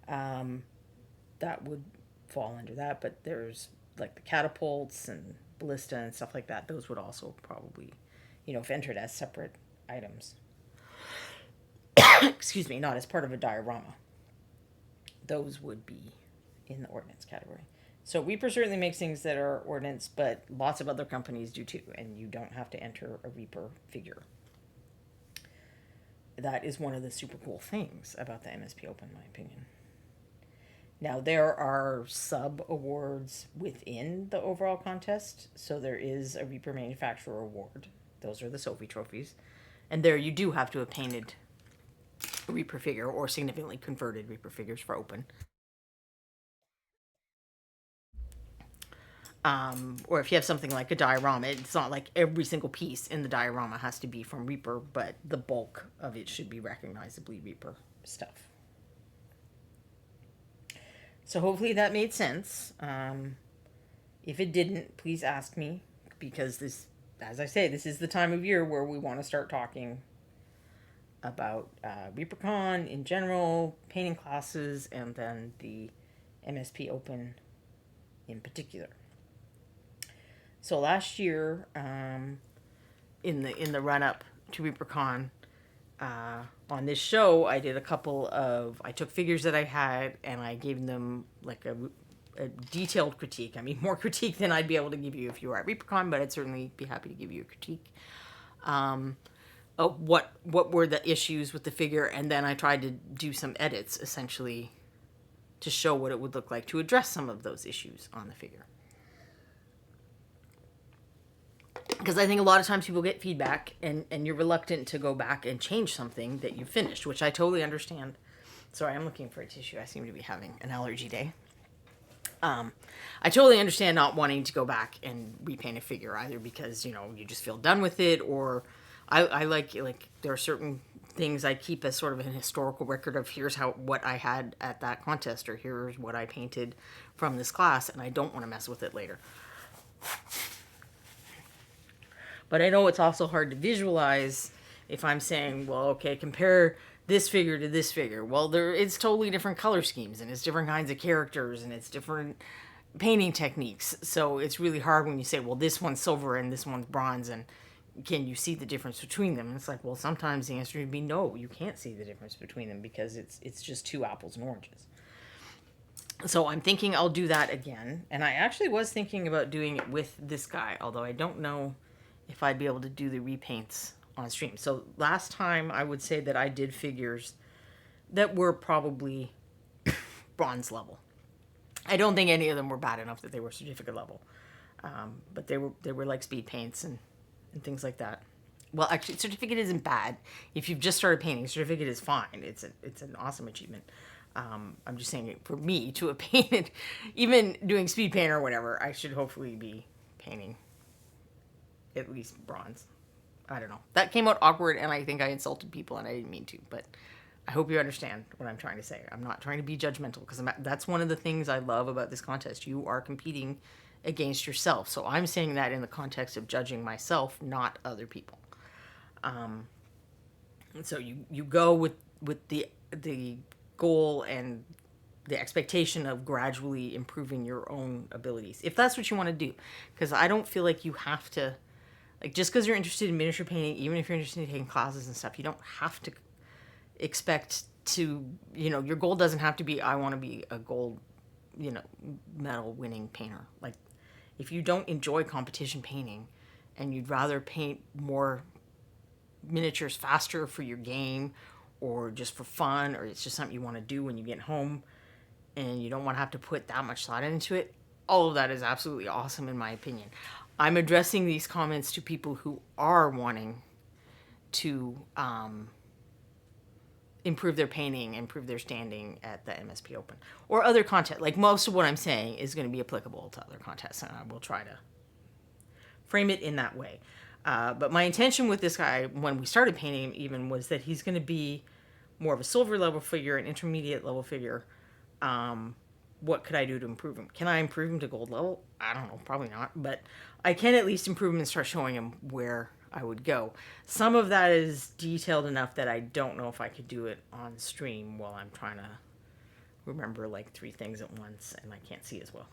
That would fall under that, but there's like the catapults and ballista and stuff like that. Those would also probably, if entered as separate items. Excuse me, not as part of a diorama. Those would be in the ordnance category. So Reaper certainly makes things that are ordnance, but lots of other companies do too, and you don't have to enter a Reaper figure. That is one of the super cool things about the MSP Open, in my opinion. Now, there are sub-awards within the overall contest. So there is a Reaper Manufacturer Award. Those are the Sophie trophies. And there you do have to have painted a Reaper figure or significantly converted Reaper figures for Open. Or if you have something like a diorama, it's not like every single piece in the diorama has to be from Reaper, but the bulk of it should be recognizably Reaper stuff. So hopefully that made sense. If it didn't, please ask me, because this, as I say, this is the time of year where we want to start talking about ReaperCon in general, painting classes, and then the MSP Open in particular. So last year, in the run up to ReaperCon, on this show, I did I took figures that I had and I gave them like a detailed critique. I mean, more critique than I'd be able to give you if you were at ReaperCon, but I'd certainly be happy to give you a critique. Of what were the issues with the figure, and then I tried to do some edits, essentially, to show what it would look like to address some of those issues on the figure. Because I think a lot of times people get feedback and you're reluctant to go back and change something that you finished, which I totally understand. Sorry, I'm looking for a tissue. I seem to be having an allergy day. I totally understand not wanting to go back and repaint a figure either, because, you just feel done with it, or I like there are certain things I keep as sort of an historical record of, here's what I had at that contest, or here's what I painted from this class, and I don't want to mess with it later. But I know it's also hard to visualize if I'm saying, well, okay, compare this figure to this figure. Well, it's totally different color schemes, and it's different kinds of characters, and it's different painting techniques. So it's really hard when you say, well, this one's silver and this one's bronze, and can you see the difference between them? And it's like, well, sometimes the answer would be no, you can't see the difference between them, because it's just two apples and oranges. So I'm thinking I'll do that again. And I actually was thinking about doing it with this guy, although I don't know if I'd be able to do the repaints on stream. So last time I would say that I did figures that were probably bronze level. I don't think any of them were bad enough that they were certificate level. But they were like speed paints and things like that. Well, actually, certificate isn't bad. If you've just started painting, certificate is fine. It's an awesome achievement. I'm just saying, for me to have painted, even doing speed paint or whatever, I should hopefully be painting at least bronze. I don't know. That came out awkward, and I think I insulted people, and I didn't mean to, but I hope you understand what I'm trying to say. I'm not trying to be judgmental, because that's one of the things I love about this contest. You are competing against yourself. So I'm saying that in the context of judging myself, not other people. So you go with the goal and the expectation of gradually improving your own abilities, if that's what you want to do. Because I don't feel like you have to, just because you're interested in miniature painting, even if you're interested in taking classes and stuff, you don't have to expect to, your goal doesn't have to be, I want to be a gold, medal winning painter. Like, if you don't enjoy competition painting and you'd rather paint more miniatures faster for your game, or just for fun, or it's just something you want to do when you get home and you don't want to have to put that much thought into it, all of that is absolutely awesome in my opinion. I'm addressing these comments to people who are wanting to improve their painting, improve their standing at the MSP Open, or other content. Like, most of what I'm saying is going to be applicable to other contests, and I will try to frame it in that way. But my intention with this guy, when we started painting him even, was that he's going to be more of a silver level figure, an intermediate level figure. What could I do to improve him? Can I improve him to gold level? I don't know, probably not, but I can at least improve him and start showing him where I would go. Some of that is detailed enough that I don't know if I could do it on stream while I'm trying to remember like 3 things at once and I can't see as well.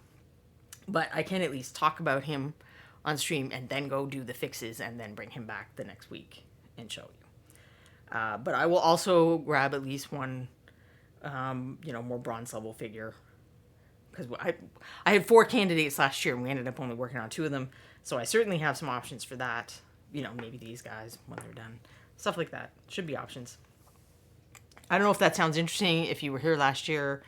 But I can at least talk about him on stream and then go do the fixes and then bring him back the next week and show you. But I will also grab at least one, more bronze level figure. Because I had 4 candidates last year and we ended up only working on 2 of them. So I certainly have some options for that. Maybe these guys when they're done. Stuff like that. Should be options. I don't know if that sounds interesting if you were here last year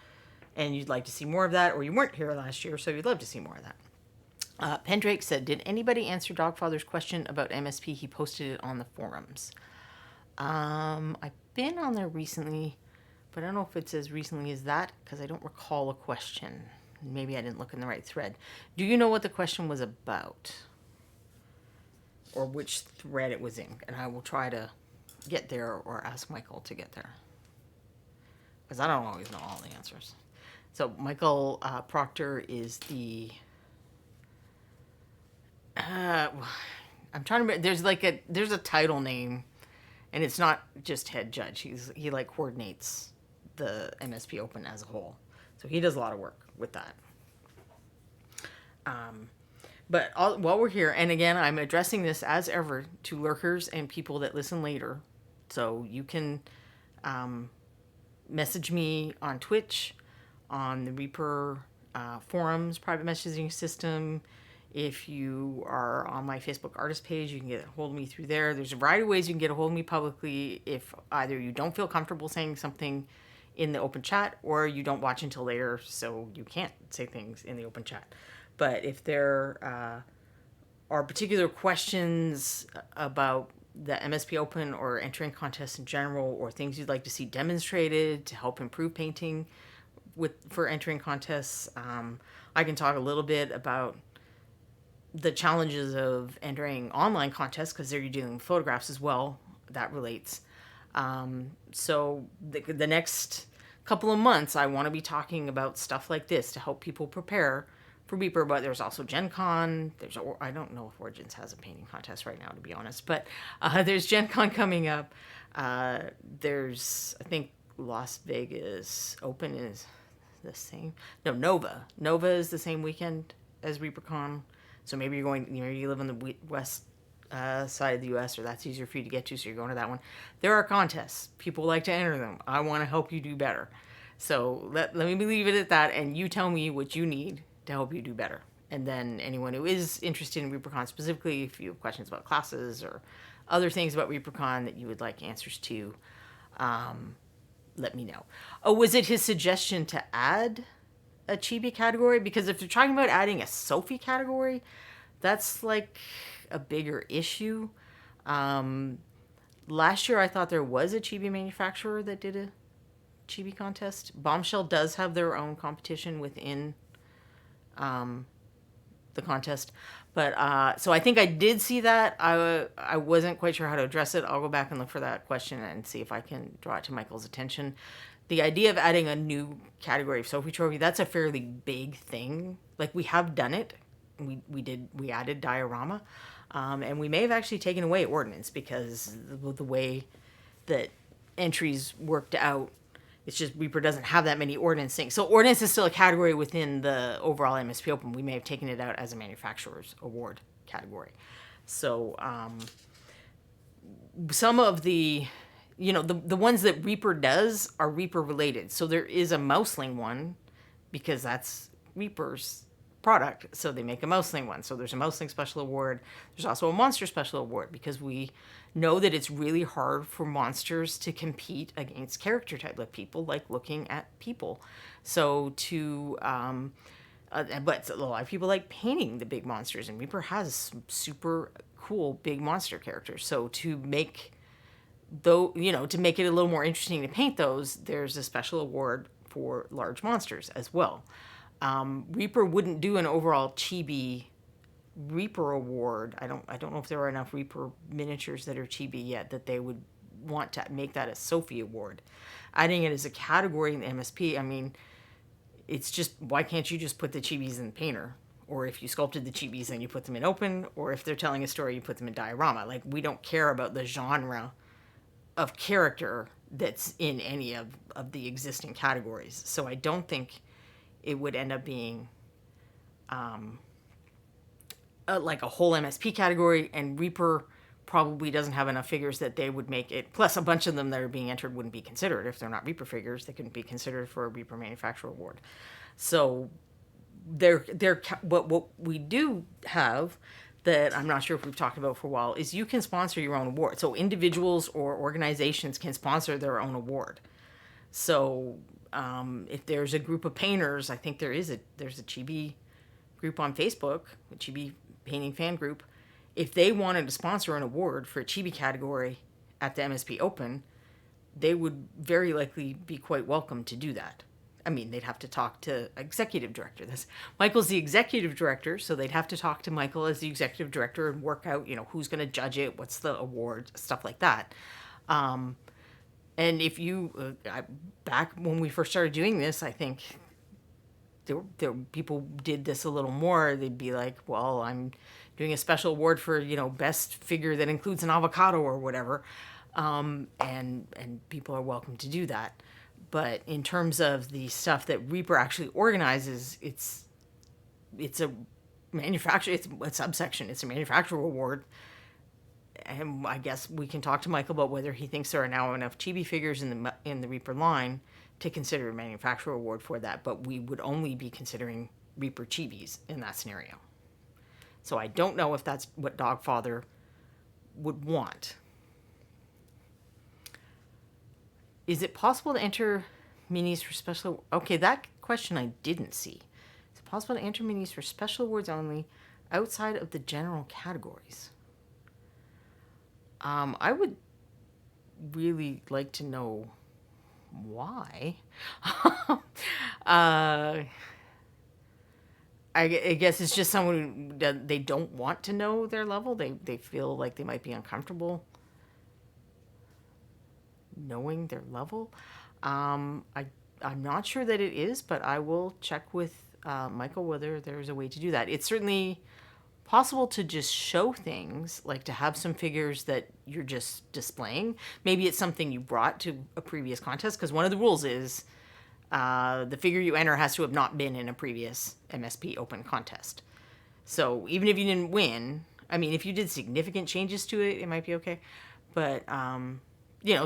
and you'd like to see more of that, or you weren't here last year, so you'd love to see more of that. Pendrake said, did anybody answer Dogfather's question about MSP? He posted it on the forums. I've been on there recently, but I don't know if it's as recently as that because I don't recall a question. Maybe I didn't look in the right thread. Do you know what the question was about? Or which thread it was in? And I will try to get there or ask Michael to get there. Because I don't always know all the answers. So Michael Proctor is the... I'm trying to remember. There's a title name, and it's not just head judge. He coordinates the MSP Open as a whole. So he does a lot of work with that. But while we're here, and again, I'm addressing this as ever to lurkers and people that listen later. So you can message me on Twitch, on the Reaper forums, private messaging system. If you are on my Facebook artist page, you can get a hold of me through there. There's a variety of ways you can get a hold of me publicly if either you don't feel comfortable saying something in the open chat or you don't watch until later, so you can't say things in the open chat. But if there are particular questions about the MSP Open or entering contests in general, or things you'd like to see demonstrated to help improve painting for entering contests, I can talk a little bit about the challenges of entering online contests, because there you're dealing with photographs as well. That relates. So the next couple of months, I want to be talking about stuff like this to help people prepare for Reaper. But there's also Gen Con. I don't know if Origins has a painting contest right now, to be honest. But there's Gen Con coming up. There's, I think, Las Vegas Open is the same. No, Nova. Nova is the same weekend as ReaperCon. So maybe you live on the west side of the U.S., or that's easier for you to get to, so you're going to that one. There are contests. People like to enter them. I want to help you do better. So let me leave it at that, and you tell me what you need to help you do better. And then anyone who is interested in ReaperCon specifically, if you have questions about classes or other things about ReaperCon that you would like answers to, let me know. Oh, was it his suggestion to add a chibi category? Because if you're talking about adding a Sophie category, that's like a bigger issue. Last year I thought there was a chibi manufacturer that did a chibi contest. Bombshell does have their own competition within the contest, but so I think I did see that. I wasn't quite sure how to address it. I'll go back and look for that question and see if I can draw it to Michael's attention. The idea of adding a new category of Sophie Trophy, that's a fairly big thing. Like, we have done it. We added diorama, and we may have actually taken away ordnance, because the way that entries worked out, it's just Reaper doesn't have that many ordnance things. So ordnance is still a category within the overall MSP Open. We may have taken it out as a manufacturer's award category. So some of the ones that Reaper does are Reaper related. So there is a Mouseling one, because that's Reaper's product. So they make a Mouseling one. So there's a Mouseling special award. There's also a monster special award, because we know that it's really hard for monsters to compete against character type. Like, people like looking at people. So to But a lot of people like painting the big monsters, and Reaper has some super cool big monster characters. So to make to make it a little more interesting to paint those, there's a special award for large monsters as well. Reaper wouldn't do an overall chibi Reaper award. I don't know if there are enough Reaper miniatures that are chibi yet that they would want to make that a Sophie award. Adding it as a category in the MSP, I mean, it's just, why can't you just put the chibis in the painter? Or if you sculpted the chibis, then you put them in open, or if they're telling a story, you put them in diorama. Like, we don't care about the genre of character that's in any of the existing categories. So I don't think it would end up being like a whole MSP category, and Reaper probably doesn't have enough figures that they would make it. Plus, a bunch of them that are being entered wouldn't be considered. If they're not Reaper figures, they couldn't be considered for a Reaper Manufacturer Award. So what we do have that I'm not sure if we've talked about for a while is you can sponsor your own award. So individuals or organizations can sponsor their own award. So if there's a group of painters, I think there's a chibi group on Facebook, a chibi painting fan group. If they wanted to sponsor an award for a chibi category at the MSP Open, they would very likely be quite welcome to do that. I mean, they'd have to talk to executive director. Michael's the executive director, so they'd have to talk to Michael as the executive director and work out, who's going to judge it, what's the award, stuff like that. And if you, back when we first started doing this, I think there people did this a little more. They'd be like, well, I'm doing a special award for, best figure that includes an avocado or whatever. And people are welcome to do that. But in terms of the stuff that Reaper actually organizes, it's a manufacturer, it's a subsection, it's a manufacturer award. And I guess we can talk to Michael about whether he thinks there are now enough chibi figures in the Reaper line to consider a manufacturer award for that. But we would only be considering Reaper chibis in that scenario. So I don't know if that's what Dogfather would want. Is it possible to enter minis for special... Okay, that question I didn't see. Is it possible to enter minis for special awards only outside of the general categories? I would really like to know why. I guess it's just someone who they don't want to know their level. They feel like they might be uncomfortable knowing their level. I'm not sure that it is, but I will check with Michael whether there's a way to do that. It's certainly possible to just show things, like to have some figures that you're just displaying. Maybe it's something you brought to a previous contest, because one of the rules is the figure you enter has to have not been in a previous MSP Open contest. So even if you didn't win, I mean, if you did significant changes to it, it might be okay. But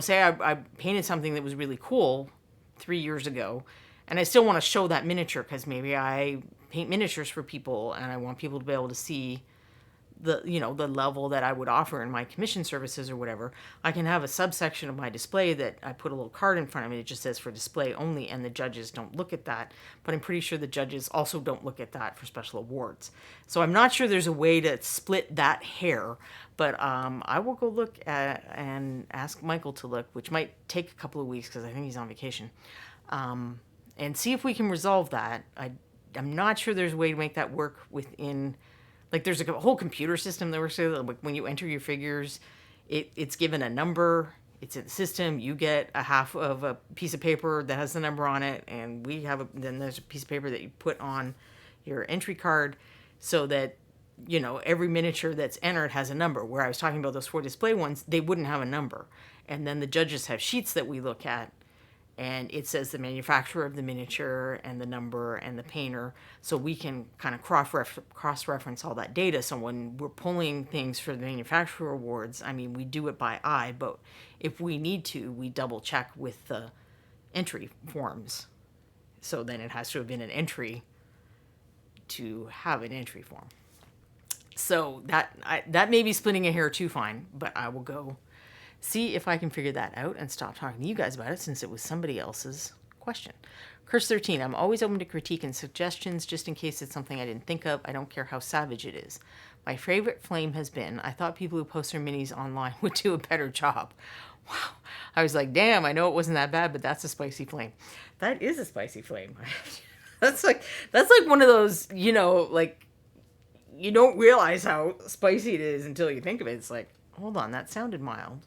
say I painted something that was really cool 3 years ago, and I still want to show that miniature because maybe I paint miniatures for people and I want people to be able to see the level that I would offer in my commission services or whatever. I can have a subsection of my display that I put a little card in front of it. It just says for display only, and the judges don't look at that. But I'm pretty sure the judges also don't look at that for special awards. So I'm not sure there's a way to split that hair. But I will go look at and ask Michael to look, which might take a couple of weeks because I think he's on vacation, and see if we can resolve that. I'm not sure there's a way to make that work within, like, there's a whole computer system that works with it. Like, when you enter your figures, it's given a number, it's in the system, you get a half of a piece of paper that has the number on it, and then there's a piece of paper that you put on your entry card so that every miniature that's entered has a number. Where I was talking about those 4 display ones, they wouldn't have a number. And then the judges have sheets that we look at, and it says the manufacturer of the miniature and the number and the painter, so we can kind of cross-reference all that data. So when we're pulling things for the manufacturer awards, I mean, we do it by eye, but if we need to, we double check with the entry forms. So then it has to have been an entry to have an entry form. So that may be splitting a hair too fine, but I will go see if I can figure that out and stop talking to you guys about it, since it was somebody else's question. question. Curse 13, I'm always open to critique and suggestions just in case it's something I didn't think of. I don't care how savage it is. My favorite flame has been, I thought people who post their minis online would do a better job. Wow. I was like, damn, I know it wasn't that bad, but that's a spicy flame. That is a spicy flame. That's like one of those, you know, like, you don't realize how spicy it is until you think of it. It's like, hold on, that sounded mild.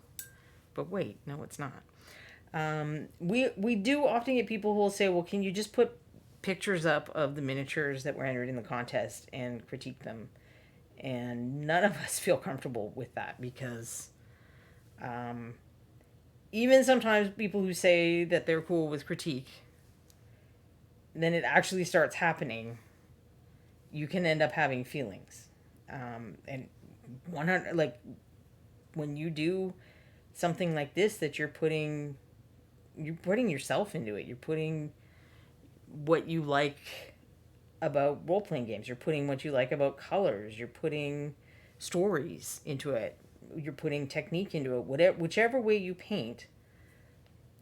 But wait, no, it's not. We do often get people who will say, well, can you just put pictures up of the miniatures that were entered in the contest and critique them? And none of us feel comfortable with that because even sometimes people who say that they're cool with critique, then it actually starts happening, you can end up having feelings. And 100, like, when you do something like this, that you're putting yourself into it. You're putting what you like about role-playing games. You're putting what you like about colors. You're putting stories into it. You're putting technique into it. Whichever way you paint,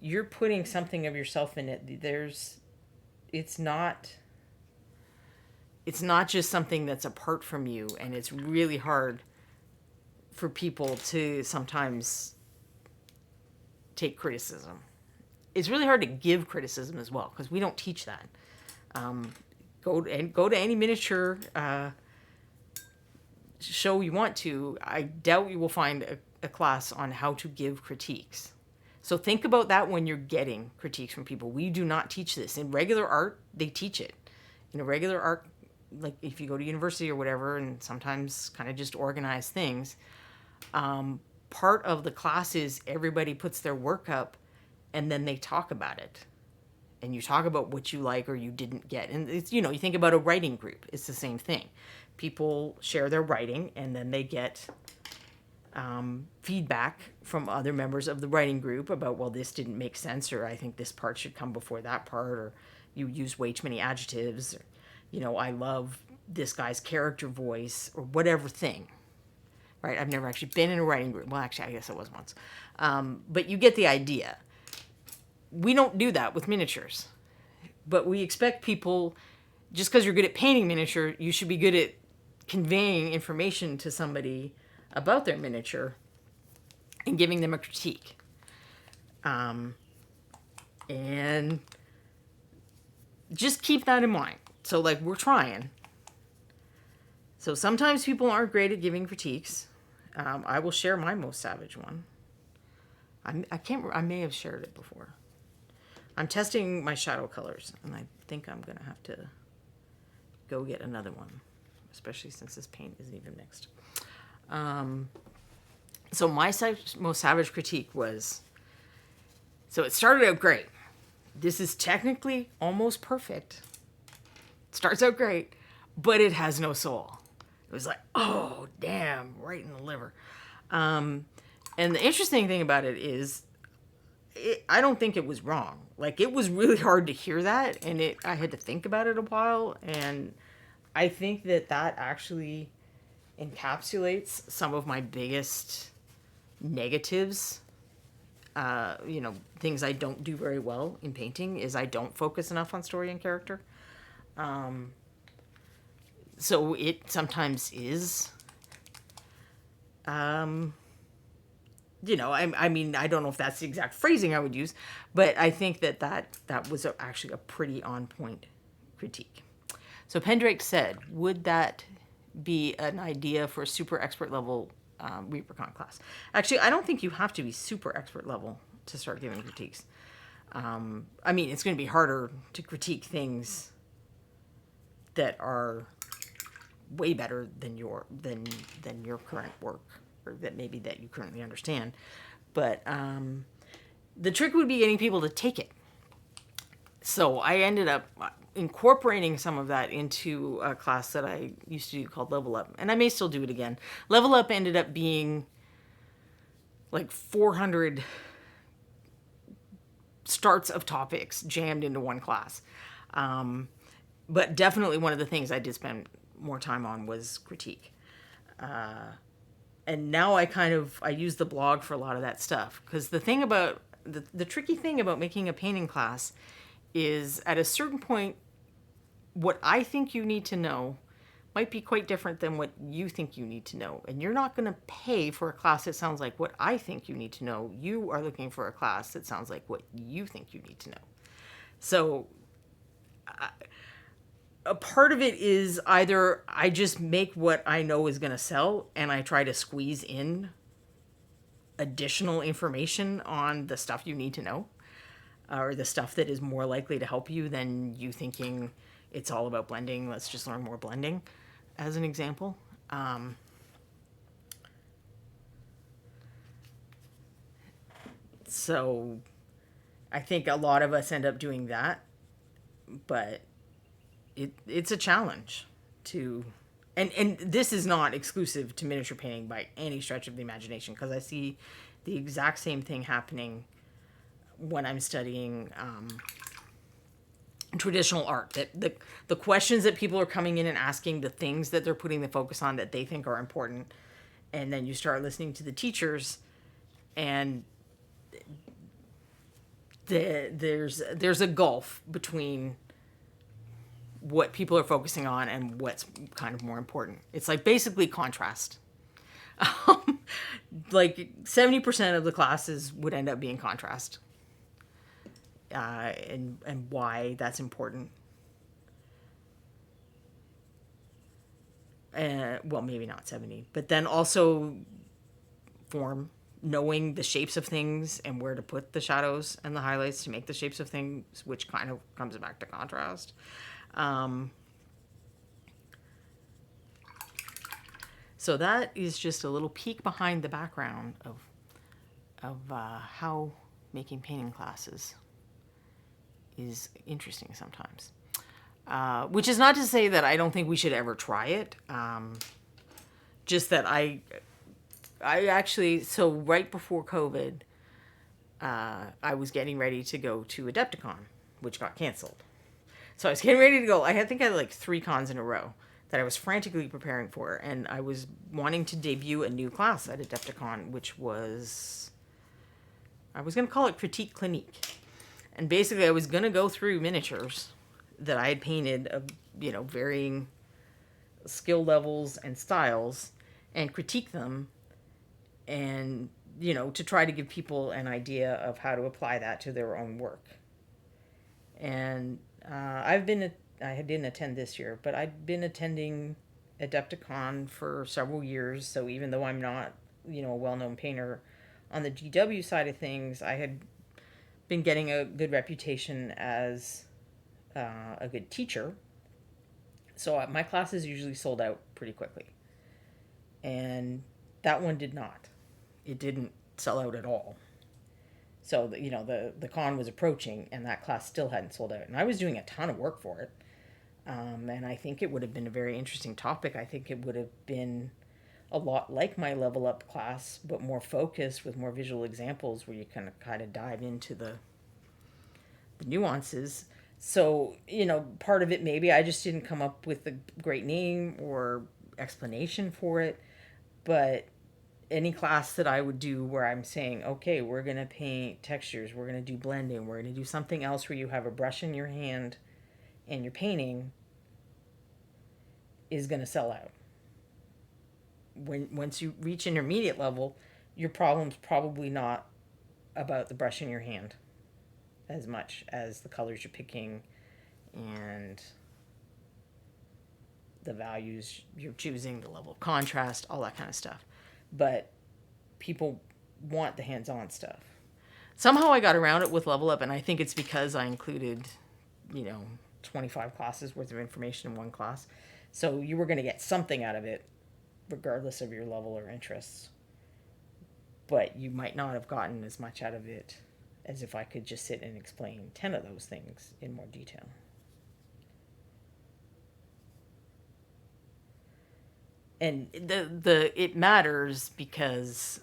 you're putting something of yourself in it. It's not just something that's apart from you, and it's really hard for people to sometimes take criticism. It's really hard to give criticism as well, because we don't teach that. Go to any miniature show you want to. I doubt you will find a class on how to give critiques. So think about that when you're getting critiques from people. We do not teach this. In regular art, they teach it. In a regular art, like if you go to university or whatever, and sometimes kind of just organize things, part of the class is everybody puts their work up and then they talk about it. And you talk about what you like or you didn't get. And it's, you know, you think about a writing group. It's the same thing. People share their writing and then they get feedback from other members of the writing group about, well, this didn't make sense, or I think this part should come before that part, or you use way too many adjectives, or, you know, I love this guy's character voice, or whatever thing. Right? I've never actually been in a writing group. Well, actually, I guess I was once. But you get the idea. We don't do that with miniatures. But we expect people, just because you're good at painting miniature, you should be good at conveying information to somebody about their miniature and giving them a critique. And just keep that in mind. So, like, we're trying. So sometimes people aren't great at giving critiques. I will share my most savage one. I may have shared it before. I'm testing my shadow colors, and I think I'm going to have to go get another one, especially since this paint isn't even mixed. So my most savage critique was, so it started out great. This is technically almost perfect. It starts out great, but it has no soul. It was like, oh, damn, right in the liver. And the interesting thing about it is, I don't think it was wrong. Like, it was really hard to hear that, and I had to think about it a while, and I think that actually encapsulates some of my biggest negatives. Things I don't do very well in painting is I don't focus enough on story and character. So it sometimes is, I mean, I don't know if that's the exact phrasing I would use, but I think that was actually a pretty on point critique. So Pendrake said, would that be an idea for a super expert level ReaperCon class? Actually, I don't think you have to be super expert level to start giving critiques. I mean, it's going to be harder to critique things that are way better than your current work, or that you currently understand. But the trick would be getting people to take it. So I ended up incorporating some of that into a class that I used to do called Level Up, and I may still do it again. Level Up ended up being like 400 starts of topics jammed into one class. But definitely one of the things I did spend more time on was critique. And now I use the blog for a lot of that stuff. Because the thing about, the tricky thing about making a painting class is at a certain point, what I think you need to know might be quite different than what you think you need to know. And you're not going to pay for a class that sounds like what I think you need to know. You are looking for a class that sounds like what you think you need to know. So a part of it is either I just make what I know is going to sell and I try to squeeze in additional information on the stuff you need to know, or the stuff that is more likely to help you than you thinking it's all about blending. Let's just learn more blending, as an example. So I think a lot of us end up doing that, but it's a challenge to, and this is not exclusive to miniature painting by any stretch of the imagination, because I see the exact same thing happening when I'm studying traditional art. That the questions that people are coming in and asking, the things that they're putting the focus on that they think are important, and then you start listening to the teachers, and there's a gulf between what people are focusing on and what's kind of more important. It's like basically contrast. Like 70% of the classes would end up being contrast, and why that's important. Well, maybe not 70, but then also form, knowing the shapes of things and where to put the shadows and the highlights to make the shapes of things, which kind of comes back to contrast. So that is just a little peek behind the background of how making painting classes is interesting sometimes. Which is not to say that I don't think we should ever try it. Just that I actually, so right before COVID, I was getting ready to go to Adepticon, which got canceled. So I was getting ready to go. I think I had like 3 cons in a row that I was frantically preparing for. And I was wanting to debut a new class at Adepticon, which was, I was going to call it Critique Clinique. And basically I was going to go through miniatures that I had painted of, varying skill levels and styles, and critique them, and, to try to give people an idea of how to apply that to their own work. And I didn't attend this year, but I'd been attending Adepticon for several years. So even though I'm not, a well-known painter on the GW side of things, I had been getting a good reputation as a good teacher. So my classes usually sold out pretty quickly. And that one did not. It didn't sell out at all. So, the con was approaching and that class still hadn't sold out. And I was doing a ton of work for it. And I think it would have been a very interesting topic. I think it would have been a lot like my level up class, but more focused with more visual examples where you kind of dive into the nuances. So, part of it, maybe I just didn't come up with a great name or explanation for it. But any class that I would do where I'm saying, okay, we're going to paint textures, we're going to do blending, we're going to do something else where you have a brush in your hand and you're painting, is going to sell out. Once you reach intermediate level, your problem's probably not about the brush in your hand as much as the colors you're picking and the values you're choosing, the level of contrast, all that kind of stuff. But people want the hands-on stuff. Somehow I got around it with Level Up, and I think it's because I included, 25 classes worth of information in one class. So you were going to get something out of it, regardless of your level or interests. But you might not have gotten as much out of it as if I could just sit and explain 10 of those things in more detail. And it matters because,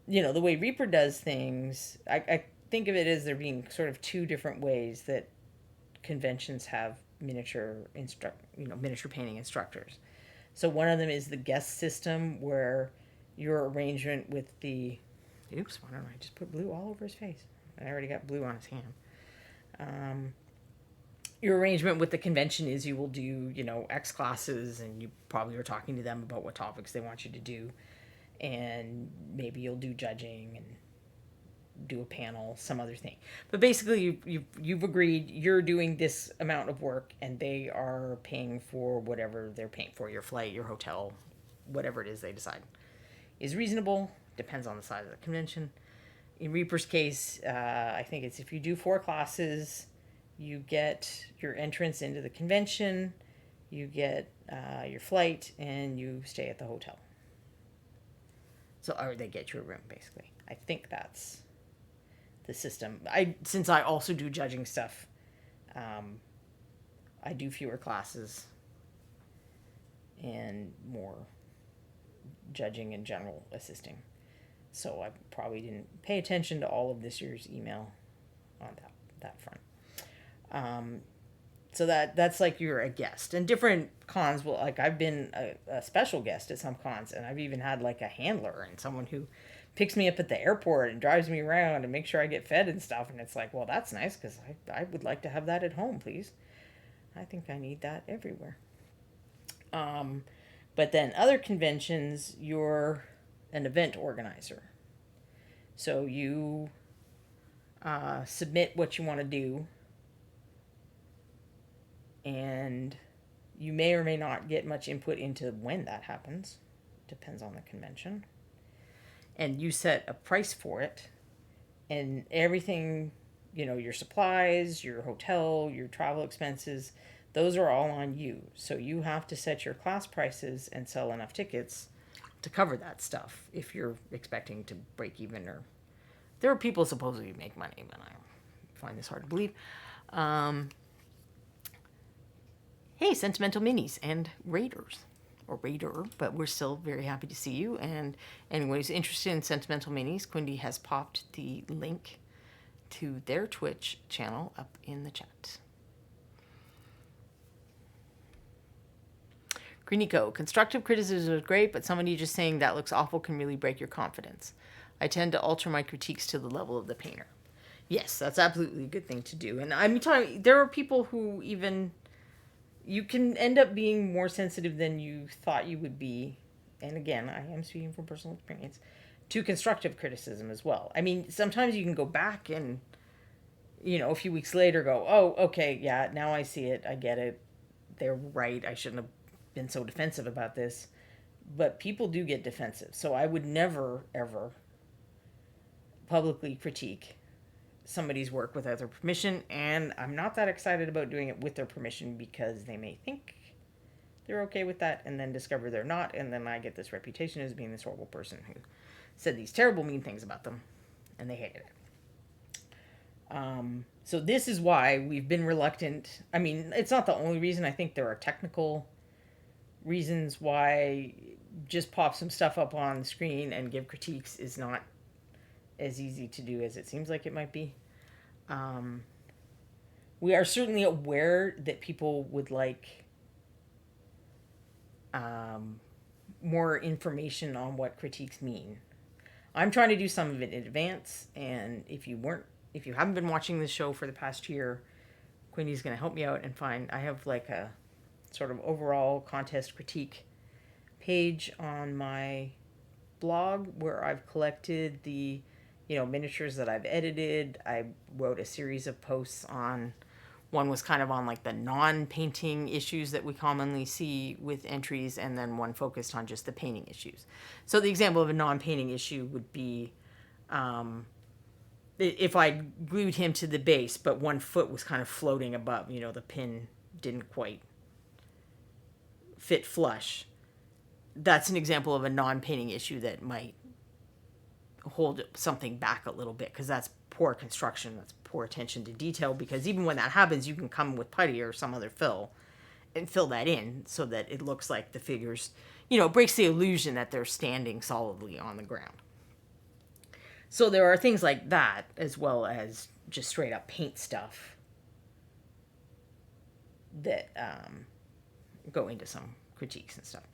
the way Reaper does things, I think of it as there being sort of 2 different ways that conventions have miniature painting instructors. So one of them is the guest system, where your arrangement with the, oops, why don't I just put blue all over his face? I already got blue on his hand. Your arrangement with the convention is you will do, X classes, and you probably are talking to them about what topics they want you to do. And maybe you'll do judging and do a panel, some other thing. But basically, you've agreed you're doing this amount of work, and they are paying for whatever they're paying for, your flight, your hotel, whatever it is they decide is reasonable. Depends on the size of the convention. In Reaper's case, I think it's if you do 4 classes, you get your entrance into the convention, you get your flight, and you stay at the hotel. So, or they get you a room, basically. I think that's the system. Since I also do judging stuff, I do fewer classes and more judging and general assisting. So I probably didn't pay attention to all of this year's email on that front. So that's like you're a guest. And different cons will, like I've been a special guest at some cons, and I've even had like a handler and someone who picks me up at the airport and drives me around and makes sure I get fed and stuff. And it's like, well, that's nice because I would like to have that at home, please. I think I need that everywhere. But then other conventions, you're an event organizer. So you submit what you want to do, and you may or may not get much input into when that happens. Depends on the convention. And you set a price for it, and everything, your supplies, your hotel, your travel expenses, those are all on you. So you have to set your class prices and sell enough tickets to cover that stuff if you're expecting to break even. Or there are people supposedly make money, but I find this hard to believe. Hey, Sentimental Minis and Raiders, or Raider, but we're still very happy to see you. And anyone who's interested in Sentimental Minis, Quindy has popped the link to their Twitch channel up in the chat. Greenico, constructive criticism is great, but somebody just saying that looks awful can really break your confidence. I tend to alter my critiques to the level of the painter. Yes, that's absolutely a good thing to do. And I'm telling you, there are people who even... You can end up being more sensitive than you thought you would be. And again, I am speaking from personal experience, to constructive criticism as well. I mean, sometimes you can go back and, a few weeks later go, oh, okay, yeah, now I see it. I get it. They're right. I shouldn't have been so defensive about this. But people do get defensive. So I would never, ever publicly critique somebody's work without their permission, and I'm not that excited about doing it with their permission because they may think they're okay with that and then discover they're not, and then I get this reputation as being this horrible person who said these terrible mean things about them and they hated it. So this is why we've been reluctant. I mean, it's not the only reason. I think there are technical reasons why just pop some stuff up on the screen and give critiques is not as easy to do as it seems like it might be. We are certainly aware that people would like more information on what critiques mean. I'm trying to do some of it in advance, and if you haven't been watching this show for the past year, Quindy's going to help me out and I have like a sort of overall contest critique page on my blog where I've collected the miniatures that I've edited. I wrote a series of posts on, one was kind of on like the non-painting issues that we commonly see with entries, and then one focused on just the painting issues. So the example of a non-painting issue would be if I glued him to the base, but one foot was kind of floating above, the pin didn't quite fit flush. That's an example of a non-painting issue that might hold something back a little bit, because that's poor construction, that's poor attention to detail, because even when that happens, you can come with putty or some other fill and fill that in so that it looks like the figures, breaks the illusion that they're standing solidly on the ground. So there are things like that, as well as just straight up paint stuff that go into some critiques and stuff.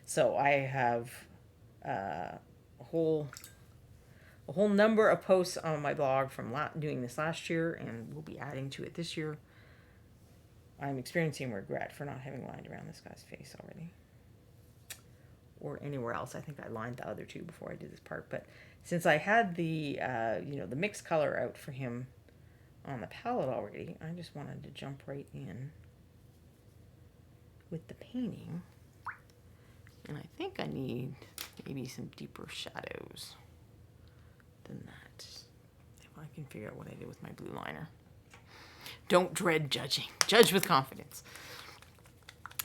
So I have a whole a whole number of posts on my blog from doing this last year, and we'll be adding to it this year. I'm experiencing regret for not having lined around this guy's face already. Or anywhere else. I think I lined the other two before I did this part. But since I had the, the mixed color out for him on the palette already, I just wanted to jump right in with the painting. And I think I need maybe some deeper shadows than that. If I can figure out what I did with my blue liner. Don't dread judging. Judge with confidence.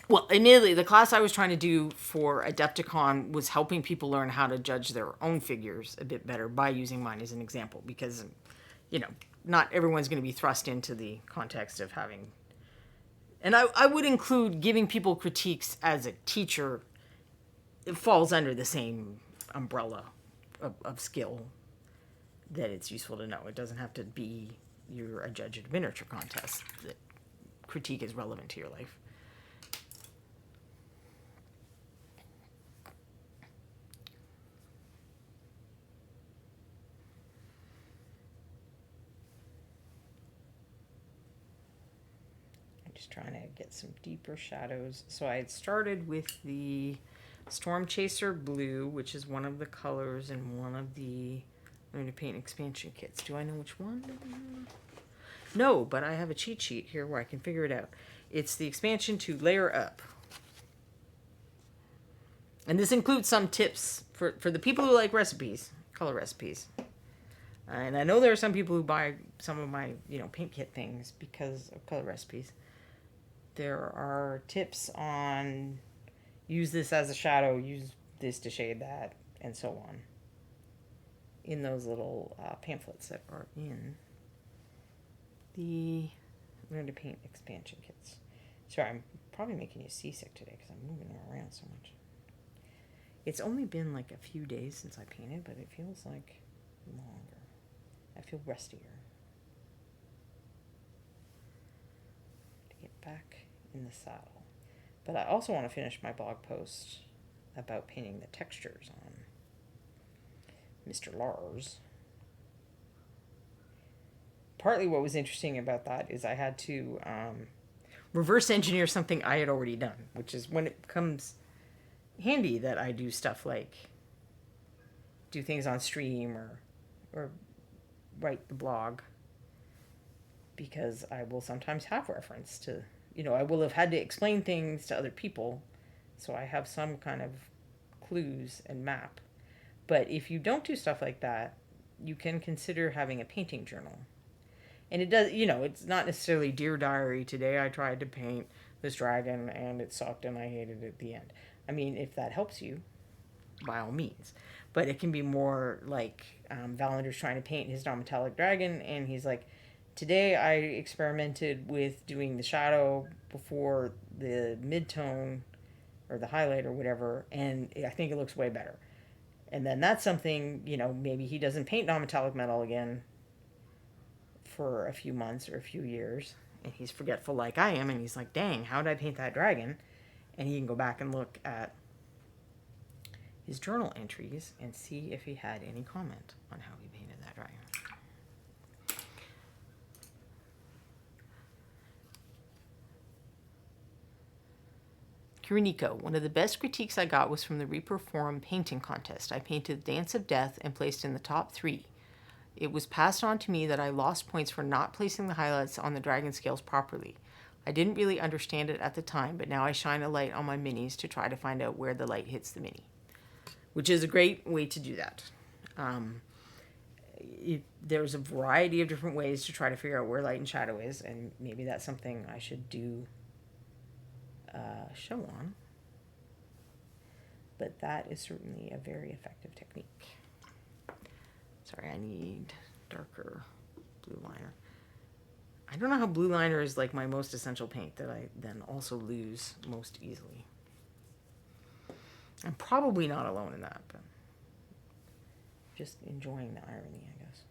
Well, admittedly, the class I was trying to do for Adepticon was helping people learn how to judge their own figures a bit better by using mine as an example. Because, not everyone's going to be thrust into the context of having... And I would include giving people critiques as a teacher. It falls under the same umbrella of skill that it's useful to know. It doesn't have to be you're a judge at a miniature contest that critique is relevant to your life. I'm just trying to get some deeper shadows. So I had started with the Storm Chaser Blue, which is one of the colors in one of the Learn to Paint expansion kits. Do I know which one? No, but I have a cheat sheet here where I can figure it out. It's the expansion to Layer Up. And this includes some tips for the people who like recipes, color recipes. And I know there are some people who buy some of my, paint kit things because of color recipes. There are tips on use this as a shadow, use this to shade that, and so on. In those little pamphlets that are in the Learn to Paint expansion kits. Sorry, I'm probably making you seasick today because I'm moving around so much. It's only been like a few days since I painted, but it feels like longer. I feel rustier. To get back in the saddle. But I also want to finish my blog post about painting the textures on Mr. Lars. Partly what was interesting about that is I had to reverse engineer something I had already done, which is when it becomes handy that I do stuff like do things on stream or write the blog, because I will sometimes have reference to, I will have had to explain things to other people, so I have some kind of clues and map. But if you don't do stuff like that, you can consider having a painting journal. And it does, it's not necessarily Dear Diary, today I tried to paint this dragon and it sucked and I hated it at the end. I mean, if that helps you, by all means. But it can be more like Valander's trying to paint his non-metallic dragon, and he's like, today I experimented with doing the shadow before the mid-tone or the highlight or whatever, and I think it looks way better. And then that's something, maybe he doesn't paint non-metallic metal again for a few months or a few years, and he's forgetful like I am, and he's like, dang, how did I paint that dragon? And he can go back and look at his journal entries and see if he had any comment on how he painted that dragon. Kiriniko, one of the best critiques I got was from the Reaper Forum painting contest. I painted Dance of Death and placed in the top 3. It was passed on to me that I lost points for not placing the highlights on the dragon scales properly. I didn't really understand it at the time, but now I shine a light on my minis to try to find out where the light hits the mini, which is a great way to do that. There's a variety of different ways to try to figure out where light and shadow is, and maybe that's something I should do show on, but that is certainly a very effective technique. Sorry, I need darker blue liner. I don't know how blue liner is like my most essential paint that I then also lose most easily. I'm probably not alone in that, but just enjoying the irony, I guess.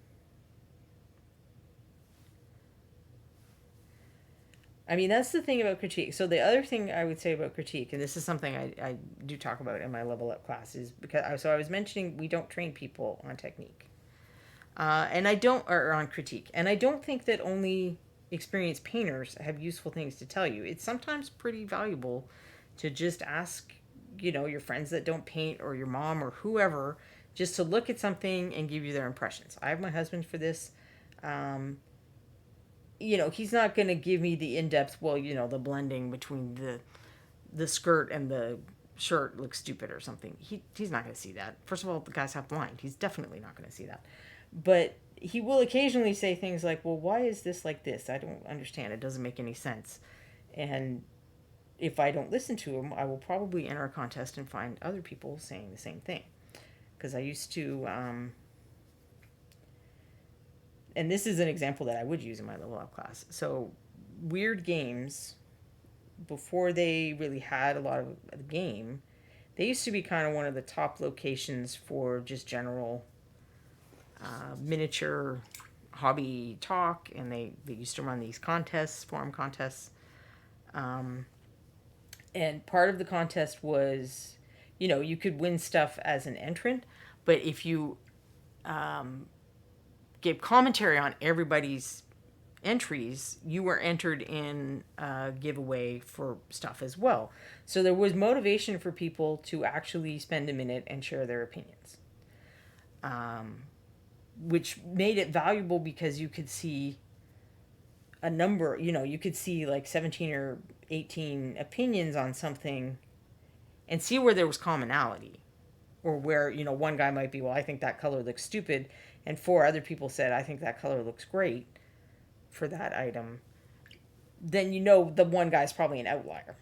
I mean, that's the thing about critique. So the other thing I would say about critique, and this is something I do talk about in my level up class, is because I was mentioning we don't train people on technique. And I don't, or on critique. And I don't think that only experienced painters have useful things to tell you. It's sometimes pretty valuable to just ask, your friends that don't paint or your mom or whoever, just to look at something and give you their impressions. I have my husband for this. He's not going to give me the in-depth, the blending between the skirt and the shirt looks stupid or something. He's not going to see that. First of all, the guy's half blind. He's definitely not going to see that. But he will occasionally say things like, well, why is this like this? I don't understand. It doesn't make any sense. And if I don't listen to him, I will probably enter a contest and find other people saying the same thing. Because I used to, and this is an example that I would use in my level up class. So weird games, before they really had a lot of the game, they used to be kind of one of the top locations for just general miniature hobby talk, and they used to run these contests, forum contests. And part of the contest was, you could win stuff as an entrant, but if you gave commentary on everybody's entries, you were entered in a giveaway for stuff as well. So there was motivation for people to actually spend a minute and share their opinions. Which made it valuable because you could see a number, you could see like 17 or 18 opinions on something and see where there was commonality, or where, one guy might be, well, I think that color looks stupid, and 4 other people said, I think that color looks great for that item. Then the one guy's probably an outlier.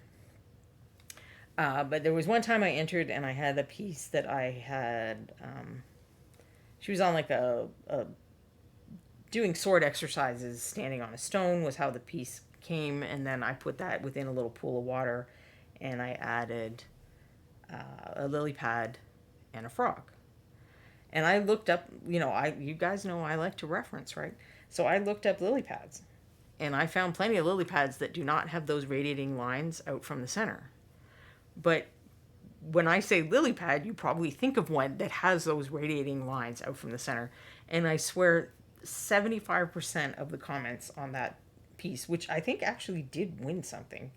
But there was one time I entered and I had a piece that I had, she was on like a doing sword exercises, standing on a stone was how the piece came, and then I put that within a little pool of water, and I added a lily pad and a frog. And I looked up, you guys know I like to reference, right? So I looked up lily pads, and I found plenty of lily pads that do not have those radiating lines out from the center. But when I say lily pad, you probably think of one that has those radiating lines out from the center. And I swear 75% of the comments on that piece, which I think actually did win something,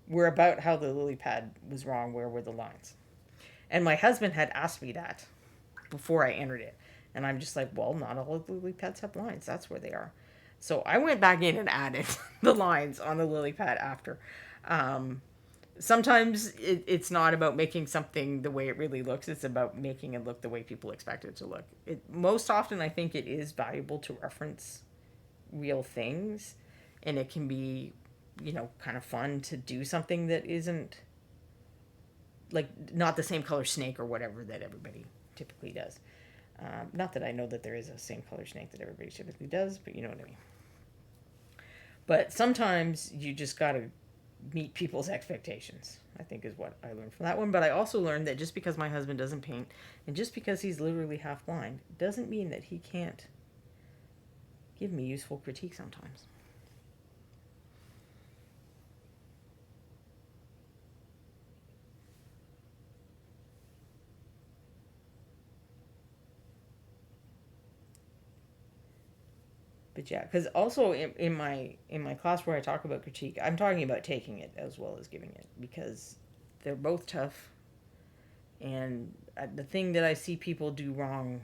were about how the lily pad was wrong, where were the lines. And my husband had asked me that before I entered it. And I'm just like, well, not all of the lily pads have lines. That's where they are. So I went back in and added the lines on the lily pad after. Sometimes it's not about making something the way it really looks. It's about making it look the way people expect it to look. Most often, I think it is valuable to reference real things. And it can be, kind of fun to do something that isn't, like, not the same color snake or whatever that everybody typically does. Not that I know that there is a same color snake that everybody typically does, but you know what I mean. But sometimes you just got to meet people's expectations, I think, is what I learned from that one. But I also learned that just because my husband doesn't paint, and just because he's literally half blind, doesn't mean that he can't give me useful critique sometimes. But yeah, because also in my class where I talk about critique, I'm talking about taking it as well as giving it, because they're both tough. And the thing that I see people do wrong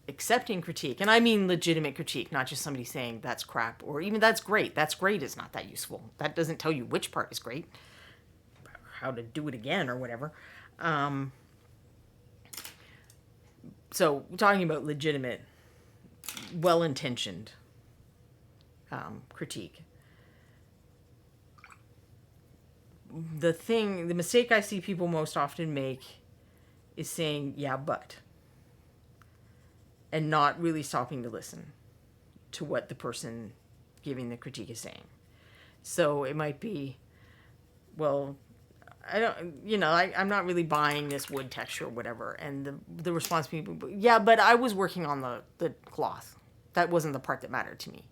accepting critique, and I mean legitimate critique, not just somebody saying that's crap or even that's great. That's great is not that useful. That doesn't tell you which part is great, how to do it again or whatever. So talking about legitimate, well-intentioned critique. The mistake I see people most often make is saying, yeah, but, and not really stopping to listen to what the person giving the critique is saying. So it might be, well, I'm not really buying this wood texture or whatever. And the response people, yeah, but I was working on the cloth. That wasn't the part that mattered to me.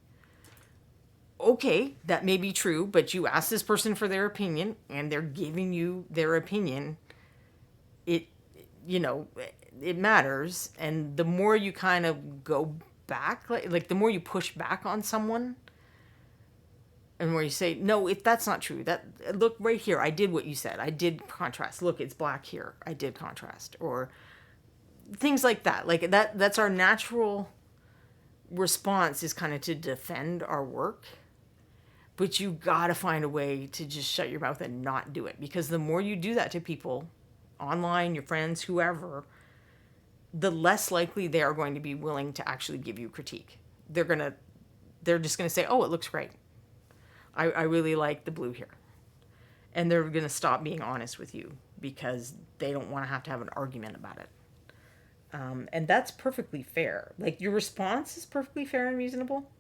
Okay, that may be true, but you asked this person for their opinion, and they're giving you their opinion. it matters. And the more you kind of go back, like the more you push back on someone, and where you say, no, if that's not true, that look right here, I did what you said. I did contrast. Look, it's black here. I did contrast. Or things like that. Like that's our natural response, is kind of to defend our work. But you got to find a way to just shut your mouth and not do it. Because the more you do that to people, online, your friends, whoever, the less likely they are going to be willing to actually give you critique. They're just going to say, oh, it looks great. I really like the blue here. And they're going to stop being honest with you because they don't want to have an argument about it. And that's perfectly fair. Like, your response is perfectly fair and reasonable.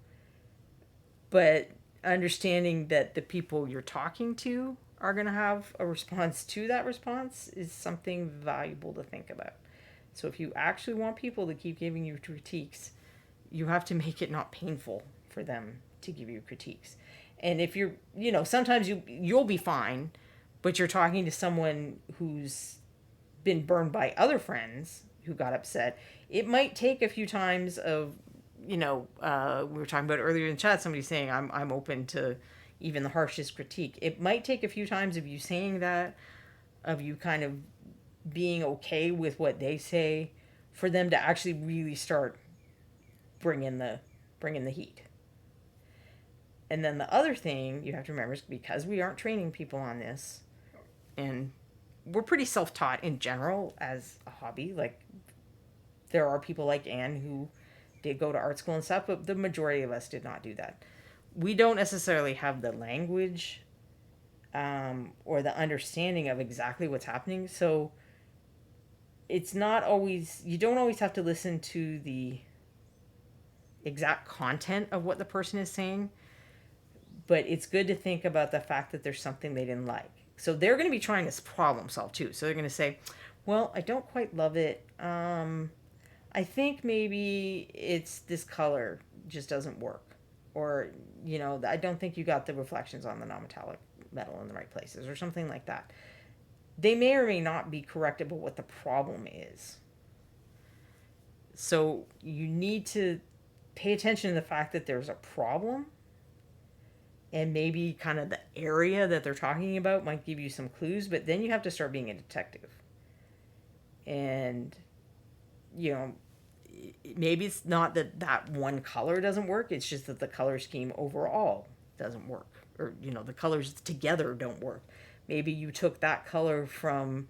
But understanding that the people you're talking to are going to have a response to that response is something valuable to think about. So if you actually want people to keep giving you critiques, you have to make it not painful for them to give you critiques. And if you're, sometimes you'll be fine, but you're talking to someone who's been burned by other friends who got upset. It might take a few times of, we were talking about earlier in chat, somebody saying I'm open to even the harshest critique. It might take a few times of you saying that, of you kind of being okay with what they say, for them to actually really start bringing the heat. And then the other thing you have to remember is, because we aren't training people on this, and we're pretty self-taught in general as a hobby. Like, there are people like Anne who did go to art school and stuff, but the majority of us did not do that. We don't necessarily have the language or the understanding of exactly what's happening. So it's not always, you don't always have to listen to the exact content of what the person is saying, but it's good to think about the fact that there's something they didn't like. So they're going to be trying to problem solve too. So they're going to say, well, I don't quite love it. I think maybe it's this color just doesn't work. Or, I don't think you got the reflections on the non-metallic metal in the right places, or something like that. They may or may not be correct about what the problem is. So you need to pay attention to the fact that there's a problem, and maybe kind of the area that they're talking about might give you some clues, but then you have to start being a detective. And, maybe it's not that one color doesn't work, it's just that the color scheme overall doesn't work. Or, the colors together don't work. Maybe you took that color from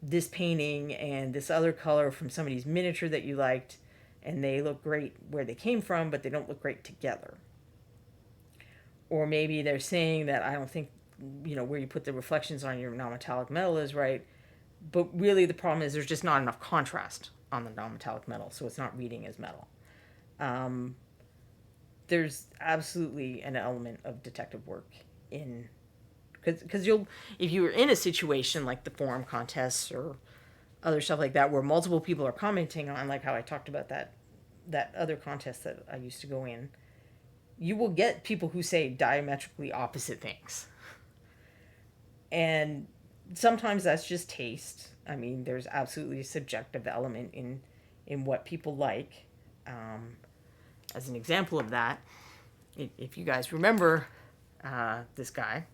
this painting and this other color from somebody's miniature that you liked, and they look great where they came from, but they don't look great together. Or maybe they're saying that I don't think, where you put the reflections on your non-metallic metal is right, but really the problem is there's just not enough contrast on the non-metallic metal, so it's not reading as metal. There's absolutely an element of detective work in, because if you were in a situation like the forum contests or other stuff like that, where multiple people are commenting on, like how I talked about that other contest that I used to go in, you will get people who say diametrically opposite things. And sometimes that's just taste. I mean, there's absolutely a subjective element in what people like. As an example of that, if you guys remember this guy,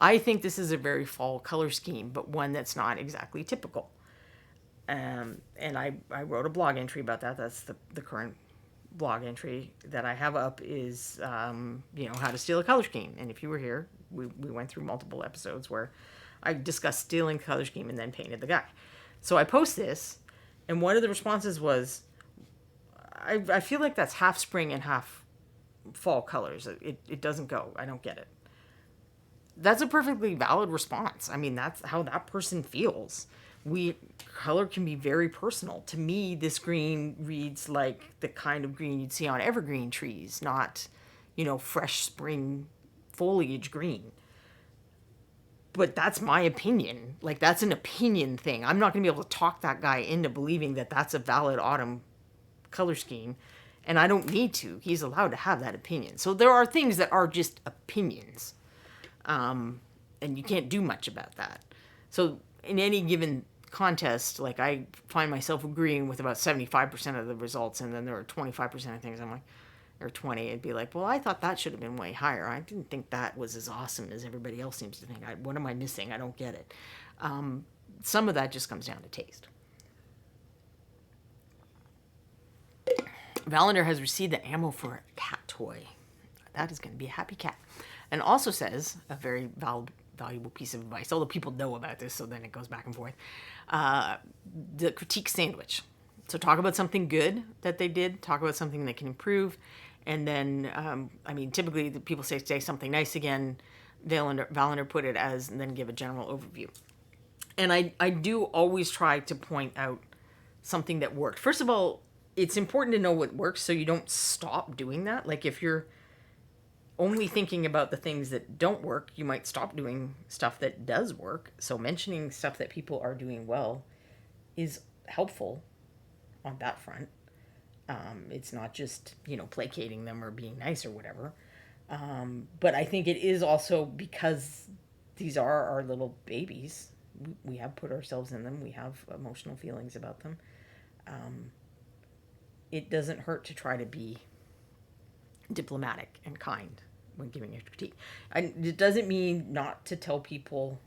I think this is a very fall color scheme, but one that's not exactly typical. And I wrote a blog entry about that. That's the current blog entry that I have up is, how to steal a color scheme. And if you were here, we went through multiple episodes where I discussed stealing color scheme and then painted the guy. So I post this, and one of the responses was, I feel like that's half spring and half fall colors. It doesn't go. I don't get it. That's a perfectly valid response. I mean, that's how that person feels. Color can be very personal. To me, this green reads like the kind of green you'd see on evergreen trees, not, fresh spring foliage green. But that's my opinion. Like, that's an opinion thing. I'm not going to be able to talk that guy into believing that that's a valid autumn color scheme, and I don't need to. He's allowed to have that opinion. So there are things that are just opinions, and you can't do much about that. So in any given contests, like I find myself agreeing with about 75% of the results, and then there are 25% of things I'm like, or 20, it'd be like, well, I thought that should have been way higher. I didn't think that was as awesome as everybody else seems to think. What am I missing? I don't get it. Some of that just comes down to taste. Valander has received the ammo for a cat toy. That is going to be a happy cat. And also says, a very valuable piece of advice, although people know about this, so then it goes back and forth, the critique sandwich. So talk about something good that they did, talk about something that can improve, and then, typically the people say something nice again. Valander put it as, and then give a general overview. And I do always try to point out something that worked. First of all, it's important to know what works so you don't stop doing that. Like if you're only thinking about the things that don't work, you might stop doing stuff that does work. So mentioning stuff that people are doing well is helpful on that front. It's not just, placating them or being nice or whatever. But I think it is also because these are our little babies. We have put ourselves in them. We have emotional feelings about them. It doesn't hurt to try to be diplomatic and kind when giving a critique. It doesn't mean not to tell people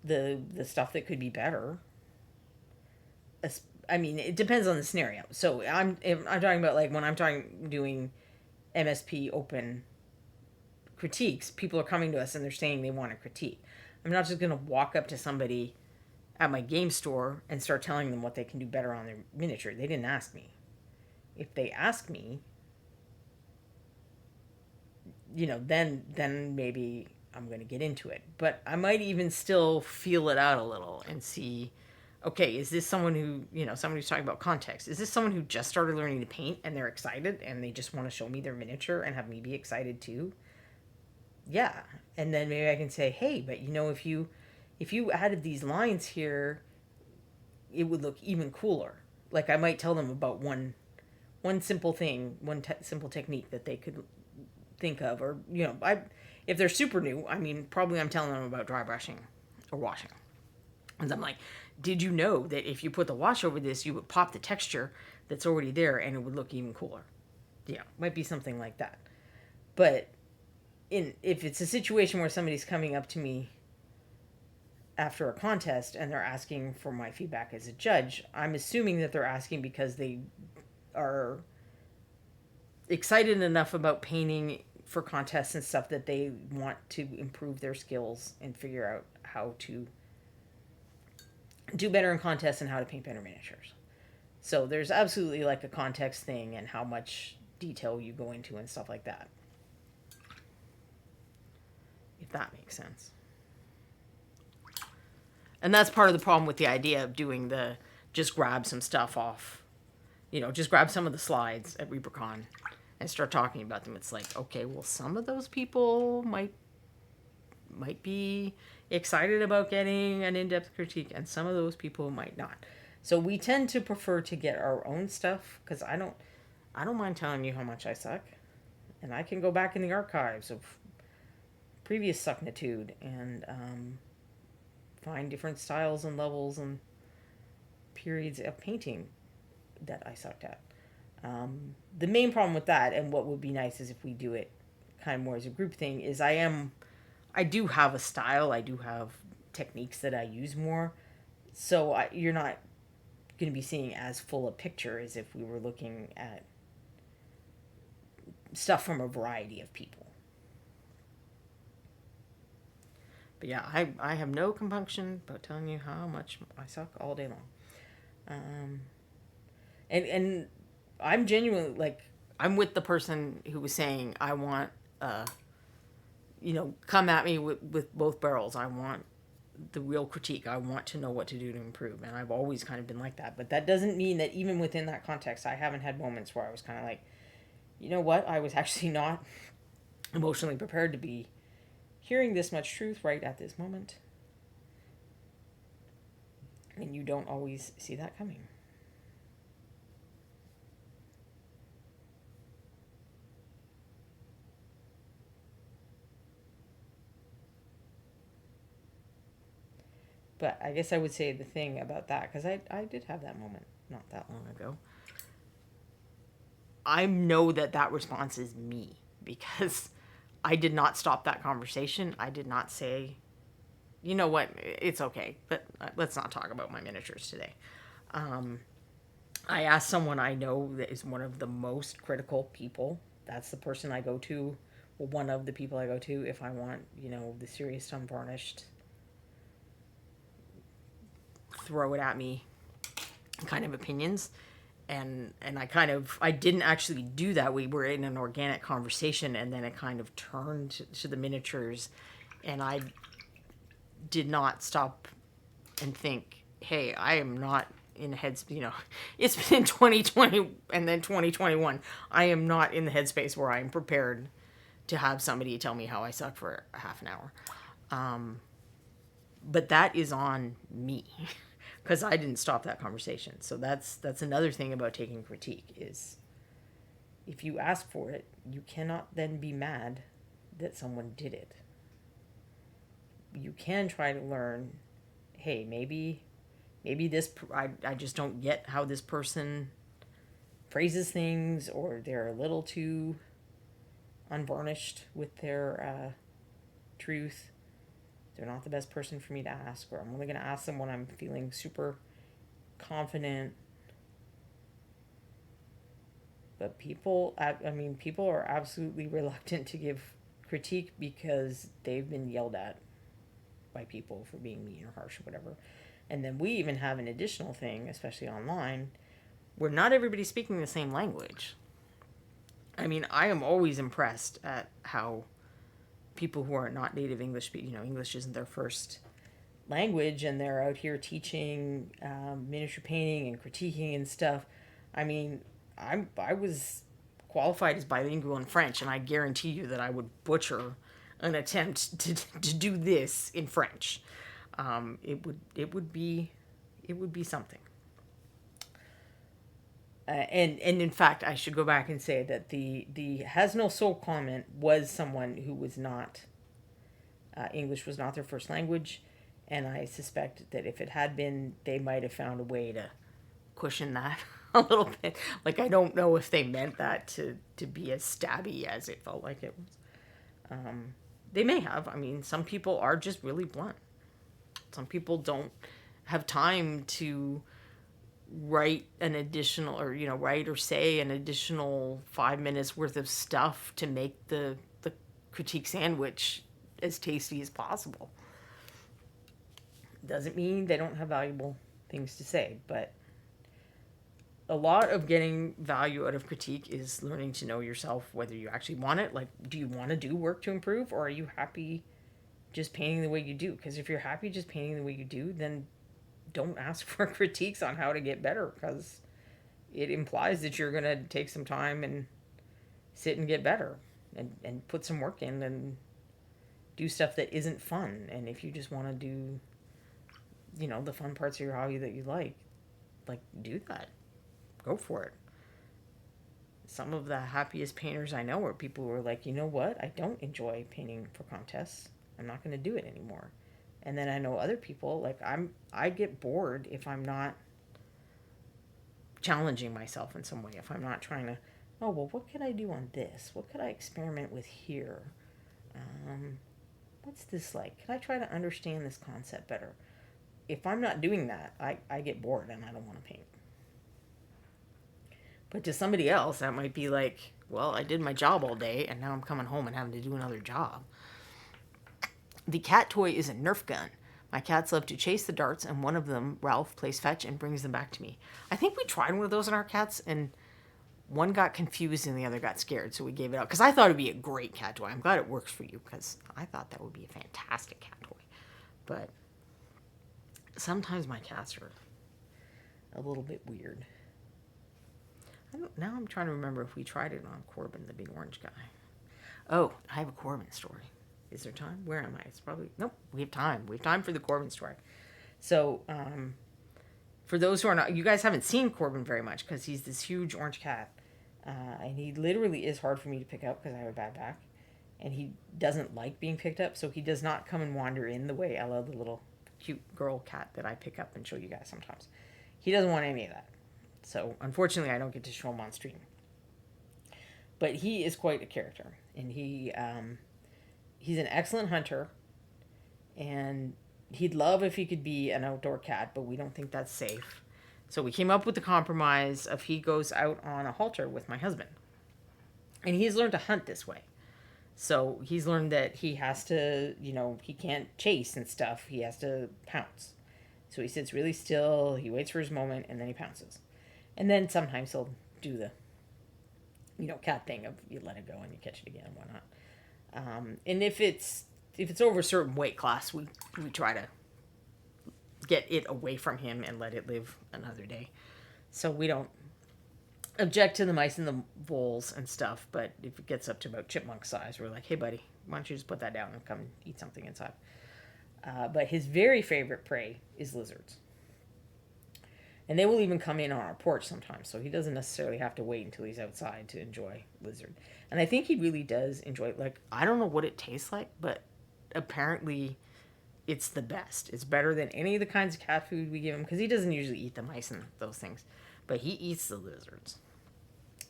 the stuff that could be better. It depends on the scenario. So if I'm talking about like when I'm doing MSP open critiques, people are coming to us and they're saying they want a critique. I'm not just going to walk up to somebody at my game store and start telling them what they can do better on their miniature. They didn't ask me. If they ask me, then maybe I'm going to get into it. But I might even still feel it out a little and see, okay, is this someone who, someone who's talking about context? Is this someone who just started learning to paint and they're excited and they just want to show me their miniature and have me be excited too? Yeah. And then maybe I can say, hey, but if you added these lines here, it would look even cooler. Like I might tell them about one simple thing, simple technique that they could think of, or if they're super new, probably I'm telling them about dry brushing or washing. And I'm like, did you know that if you put the wash over this, you would pop the texture that's already there and it would look even cooler? Might be something like that. But if it's a situation where somebody's coming up to me after a contest and they're asking for my feedback as a judge, I'm assuming that they're asking because they are excited enough about painting for contests and stuff that they want to improve their skills and figure out how to do better in contests and how to paint better miniatures. So there's absolutely like a context thing and how much detail you go into and stuff like that. If that makes sense. And that's part of the problem with the idea of doing the just grab some stuff off. Just grab some of the slides at ReaperCon and start talking about them. It's like, okay, well, some of those people might be excited about getting an in-depth critique, and some of those people might not. So we tend to prefer to get our own stuff, because I don't mind telling you how much I suck, and I can go back in the archives of previous sucknitude and find different styles and levels and periods of painting that I sucked at. The main problem with that, and what would be nice is if we do it kind of more as a group thing, is I do have a style, I do have techniques that I use more, so you're not going to be seeing as full a picture as if we were looking at stuff from a variety of people. But yeah, I have no compunction about telling you how much I suck all day long. And I'm genuinely, like, I'm with the person who was saying, I want, come at me with both barrels. I want the real critique. I want to know what to do to improve. And I've always kind of been like that. But that doesn't mean that even within that context, I haven't had moments where I was kind of like, you know what? I was actually not emotionally prepared to be hearing this much truth right at this moment. And you don't always see that coming. But I guess I would say the thing about that, because I did have that moment not that long ago. I know that response is me, because I did not stop that conversation. I did not say, you know what, it's okay, but let's not talk about my miniatures today. I asked someone I know that is one of the most critical people. That's the person I go to, well, one of the people I go to, if I want, the serious, unvarnished, throw it at me kind of opinions. And I didn't actually do that. We were in an organic conversation, and then it kind of turned to the miniatures, and I did not stop and think, hey, I am not in the heads, it's been 2020 and then 2021. I am not in the headspace where I'm prepared to have somebody tell me how I suck for a half an hour. But that is on me, because I didn't stop that conversation. So that's another thing about taking critique, is if you ask for it, you cannot then be mad that someone did it. You can try to learn, hey, maybe this, I just don't get how this person phrases things, or they're a little too unvarnished with their truth. They're not the best person for me to ask, or I'm only going to ask them when I'm feeling super confident. But people are absolutely reluctant to give critique because they've been yelled at by people for being mean or harsh or whatever. And then we even have an additional thing, especially online, where not everybody's speaking the same language. I mean, I am always impressed at how people who are not native English, English isn't their first language, and they're out here teaching miniature painting and critiquing and stuff. I mean, I was qualified as bilingual in French, and I guarantee you that I would butcher an attempt to do this in French. It would be something. And in fact, I should go back and say that the has no soul comment was someone who was not, English was not their first language, and I suspect that if it had been, they might have found a way to cushion that a little bit. Like, I don't know if they meant that to be as stabby as it felt like it was. They may have. I mean, some people are just really blunt. Some people don't have time to write an additional, or write or say an additional 5 minutes worth of stuff to make the critique sandwich as tasty as possible. Doesn't mean they don't have valuable things to say, but a lot of getting value out of critique is learning to know yourself, whether you actually want it. Like, do you want to do work to improve, or are you happy just painting the way you do? Because if you're happy just painting the way you do, then don't ask for critiques on how to get better, because it implies that you're going to take some time and sit and get better, and put some work in and do stuff that isn't fun. And if you just want to do, the fun parts of your hobby that you like, do that. Go for it. Some of the happiest painters I know are people who are like, you know what? I don't enjoy painting for contests. I'm not going to do it anymore. And then I know other people, like, I get bored if I'm not challenging myself in some way. If I'm not trying to, oh, well, what could I do on this? What could I experiment with here? What's this like? Can I try to understand this concept better? If I'm not doing that, I get bored and I don't want to paint. But to somebody else, that might be like, well, I did my job all day, and now I'm coming home and having to do another job. The cat toy is a Nerf gun. My cats love to chase the darts, and one of them, Ralph, plays fetch and brings them back to me. I think we tried one of those on our cats, and one got confused and the other got scared, so we gave it up. Because I thought it would be a great cat toy. I'm glad it works for you, because I thought that would be a fantastic cat toy. But sometimes my cats are a little bit weird. Now I'm trying to remember if we tried it on Corbin, the big orange guy. Oh, I have a Corbin story. Is there time? Where am I? It's probably... Nope, we have time. We have time for the Corbin story. So, for those who are not... You guys haven't seen Corbin very much, because he's this huge orange cat. And he literally is hard for me to pick up, because I have a bad back. And he doesn't like being picked up, so he does not come and wander in the way Ella, the little cute girl cat that I pick up and show you guys sometimes. He doesn't want any of that. So unfortunately, I don't get to show him on stream. But he is quite a character, and he's an excellent hunter, and he'd love if he could be an outdoor cat, but we don't think that's safe. So we came up with the compromise of he goes out on a halter with my husband, and he's learned to hunt this way. So he's learned that he has to, he can't chase and stuff. He has to pounce. So he sits really still, he waits for his moment, and then he pounces. And then sometimes he'll do the cat thing of you let it go and you catch it again and whatnot. And if it's over a certain weight class, we try to get it away from him and let it live another day. So we don't object to the mice and the voles and stuff, but if it gets up to about chipmunk size, we're like, hey buddy, why don't you just put that down and come and eat something inside. But his very favorite prey is lizards. And they will even come in on our porch sometimes, so he doesn't necessarily have to wait until he's outside to enjoy lizard. And I think he really does enjoy it. Like, I don't know what it tastes like, but apparently it's the best. It's better than any of the kinds of cat food we give him, because he doesn't usually eat the mice and those things, but he eats the lizards.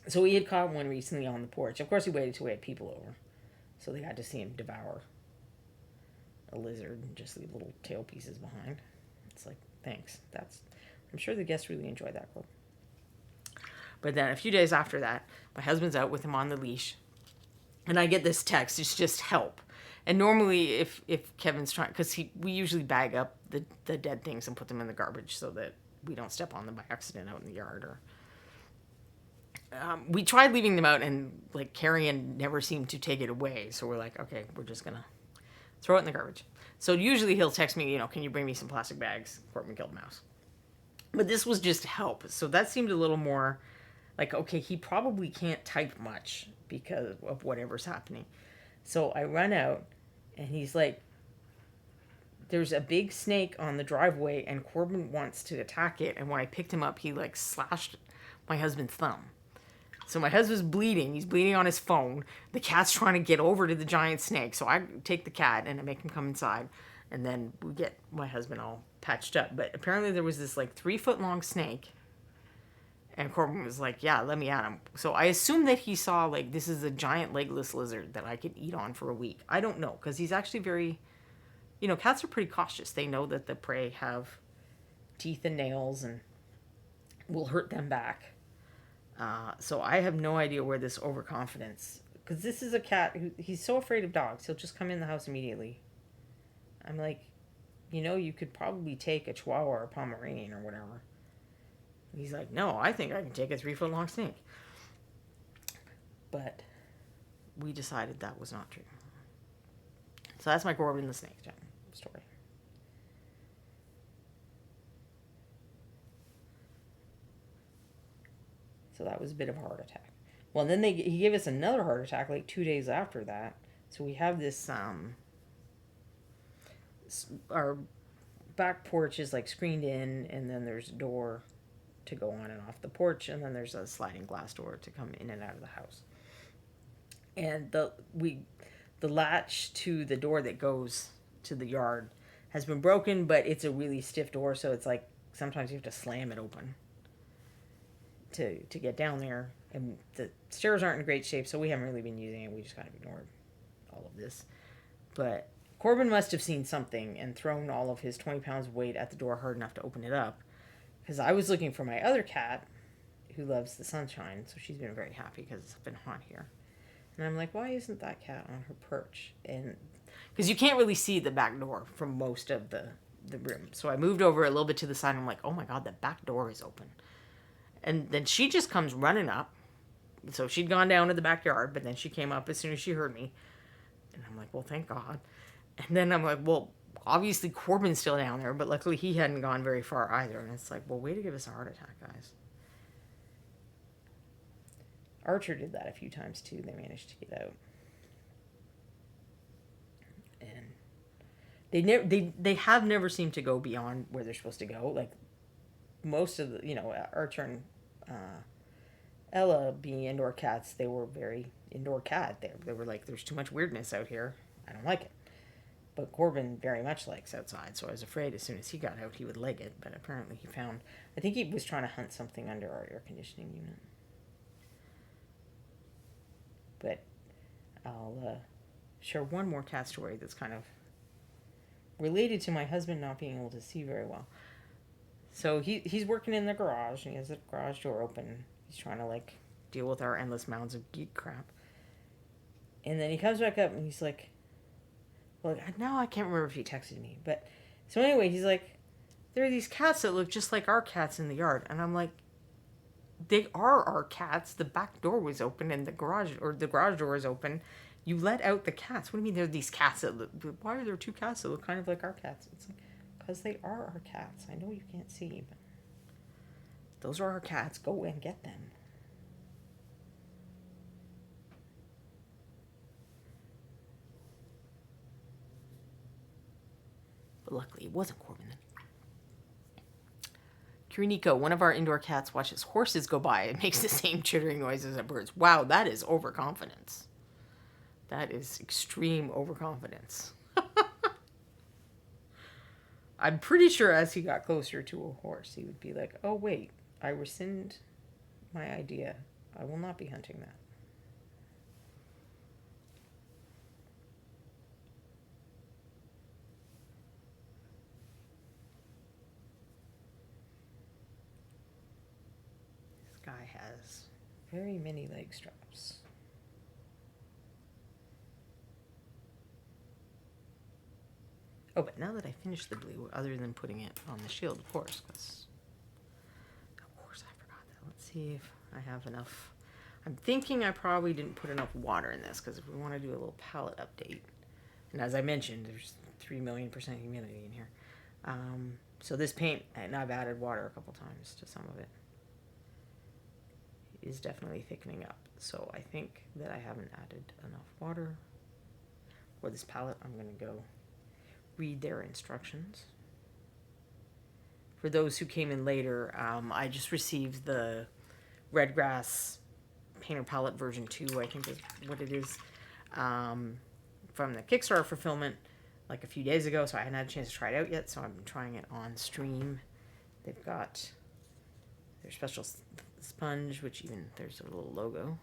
So we had caught one recently on the porch. Of course, he waited till we had people over, so they got to see him devour a lizard and just leave little tail pieces behind. It's like, thanks. I'm sure the guests really enjoyed that clip. But then a few days after that, my husband's out with him on the leash, and I get this text. It's just help. And normally, if Kevin's trying, because we usually bag up the dead things and put them in the garbage so that we don't step on them by accident out in the yard. Or we tried leaving them out, and like Carrion never seemed to take it away. So we're like, okay, we're just gonna throw it in the garbage. So usually he'll text me, can you bring me some plastic bags? Corbin killed a mouse. But this was just help. So that seemed a little more like, okay, he probably can't type much because of whatever's happening. So I run out, and he's like, there's a big snake on the driveway, and Corbin wants to attack it. And when I picked him up, he like slashed my husband's thumb. So my husband's bleeding. He's bleeding on his phone. The cat's trying to get over to the giant snake. So I take the cat, and I make him come inside. And then we get my husband all patched up. But apparently there was this like 3-foot long snake. And Corbin was like, yeah, let me at him. So I assume that he saw like, this is a giant legless lizard that I could eat on for a week. I don't know. Because he's actually very, cats are pretty cautious. They know that the prey have teeth and nails and will hurt them back. So I have no idea where this overconfidence, because this is a cat he's so afraid of dogs. He'll just come in the house immediately. I'm like, you could probably take a Chihuahua or a Pomeranian or whatever. He's like, no, I think I can take a 3-foot long snake. But we decided that was not true. So that's my Corbin the Snake story. So that was a bit of a heart attack. Well, then he gave us another heart attack like 2 days after that. So we have this, our back porch is like screened in, and then there's a door to go on and off the porch, and then there's a sliding glass door to come in and out of the house. And the latch to the door that goes to the yard has been broken, but it's a really stiff door, so it's like sometimes you have to slam it open to get down there. And the stairs aren't in great shape, so we haven't really been using it. We just kind of ignored all of this. But Corbin must have seen something and thrown all of his 20 pounds of weight at the door hard enough to open it up. Because I was looking for my other cat, who loves the sunshine, so she's been very happy because it's been hot here. And I'm like, why isn't that cat on her perch? And because you can't really see the back door from most of the room. So I moved over a little bit to the side, and I'm like, oh my God, the back door is open. And then she just comes running up. So she'd gone down to the backyard, but then she came up as soon as she heard me. And I'm like, well, thank God. And then I'm like, well, obviously Corbin's still down there, but luckily he hadn't gone very far either. And it's like, well, way to give us a heart attack, guys. Archer did that a few times too. They managed to get out. And they have never seemed to go beyond where they're supposed to go. Like most of the, Archer and Ella being indoor cats, they were very indoor cat. They were like, there's too much weirdness out here. I don't like it. But Corbin very much likes outside, so I was afraid as soon as he got out he would leg it, but apparently he found... I think he was trying to hunt something under our air conditioning unit. But I'll share one more cat story that's kind of related to my husband not being able to see very well. So he's working in the garage, and he has the garage door open. He's trying to, like, deal with our endless mounds of geek crap. And then he comes back up, and he's like... Well, now I can't remember if he texted me, but... So anyway, he's like, there are these cats that look just like our cats in the yard. And I'm like, they are our cats. The back door was open, and the garage door is open. You let out the cats. What do you mean there are these cats that look... Why are there two cats that look kind of like our cats? It's like, because they are our cats. I know you can't see, but... Those are our cats. Go and get them. But luckily, it wasn't Corbin then. Kiriniko, one of our indoor cats, watches horses go by and makes the same chittering noises as birds. Wow, that is overconfidence. That is extreme overconfidence. I'm pretty sure as he got closer to a horse, he would be like, oh, wait, I rescind my idea. I will not be hunting that. This guy has very many leg straps. Oh, but now that I finished the blue, other than putting it on the shield, of course, because... Of course, I forgot that. Let's see if I have enough. I'm thinking I probably didn't put enough water in this, because if we want to do a little palette update, and as I mentioned, there's 3,000,000% humidity in here. So this paint, and I've added water a couple times to some of it, is definitely thickening up. So I think that I haven't added enough water. For this palette, I'm going to go read their instructions. For those who came in later, I just received the Redgrass Painter Palette version 2, I think is what it is, from the Kickstarter fulfillment like a few days ago, so I hadn't had a chance to try it out yet, so I'm trying it on stream. They've got their special sponge, which even there's a little logo,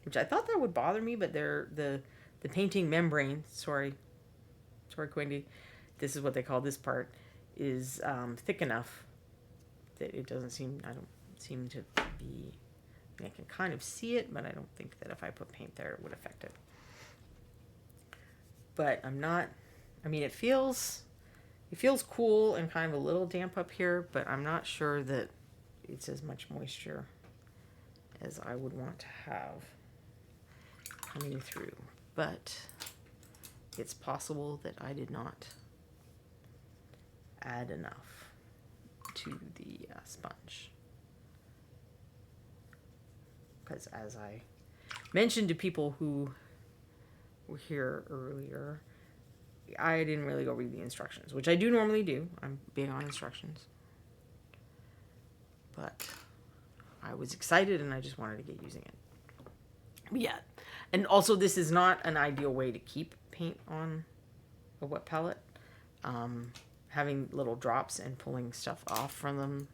which I thought that would bother me, but they're the painting membrane, sorry Quindy, this is what they call this part, is thick enough that it doesn't seem, I don't seem to be, I can kind of see it, but I don't think that if I put paint there it would affect it. But I'm not, I mean, it feels cool and kind of a little damp up here, but I'm not sure that it's as much moisture as I would want to have coming through. But it's possible that I did not add enough to the sponge. Because as I mentioned to people who were here earlier, I didn't really go read the instructions, which I do normally do. I'm big on instructions. But I was excited and I just wanted to get using it. But yeah, and also this is not an ideal way to keep paint on a wet palette. Having little drops and pulling stuff off from them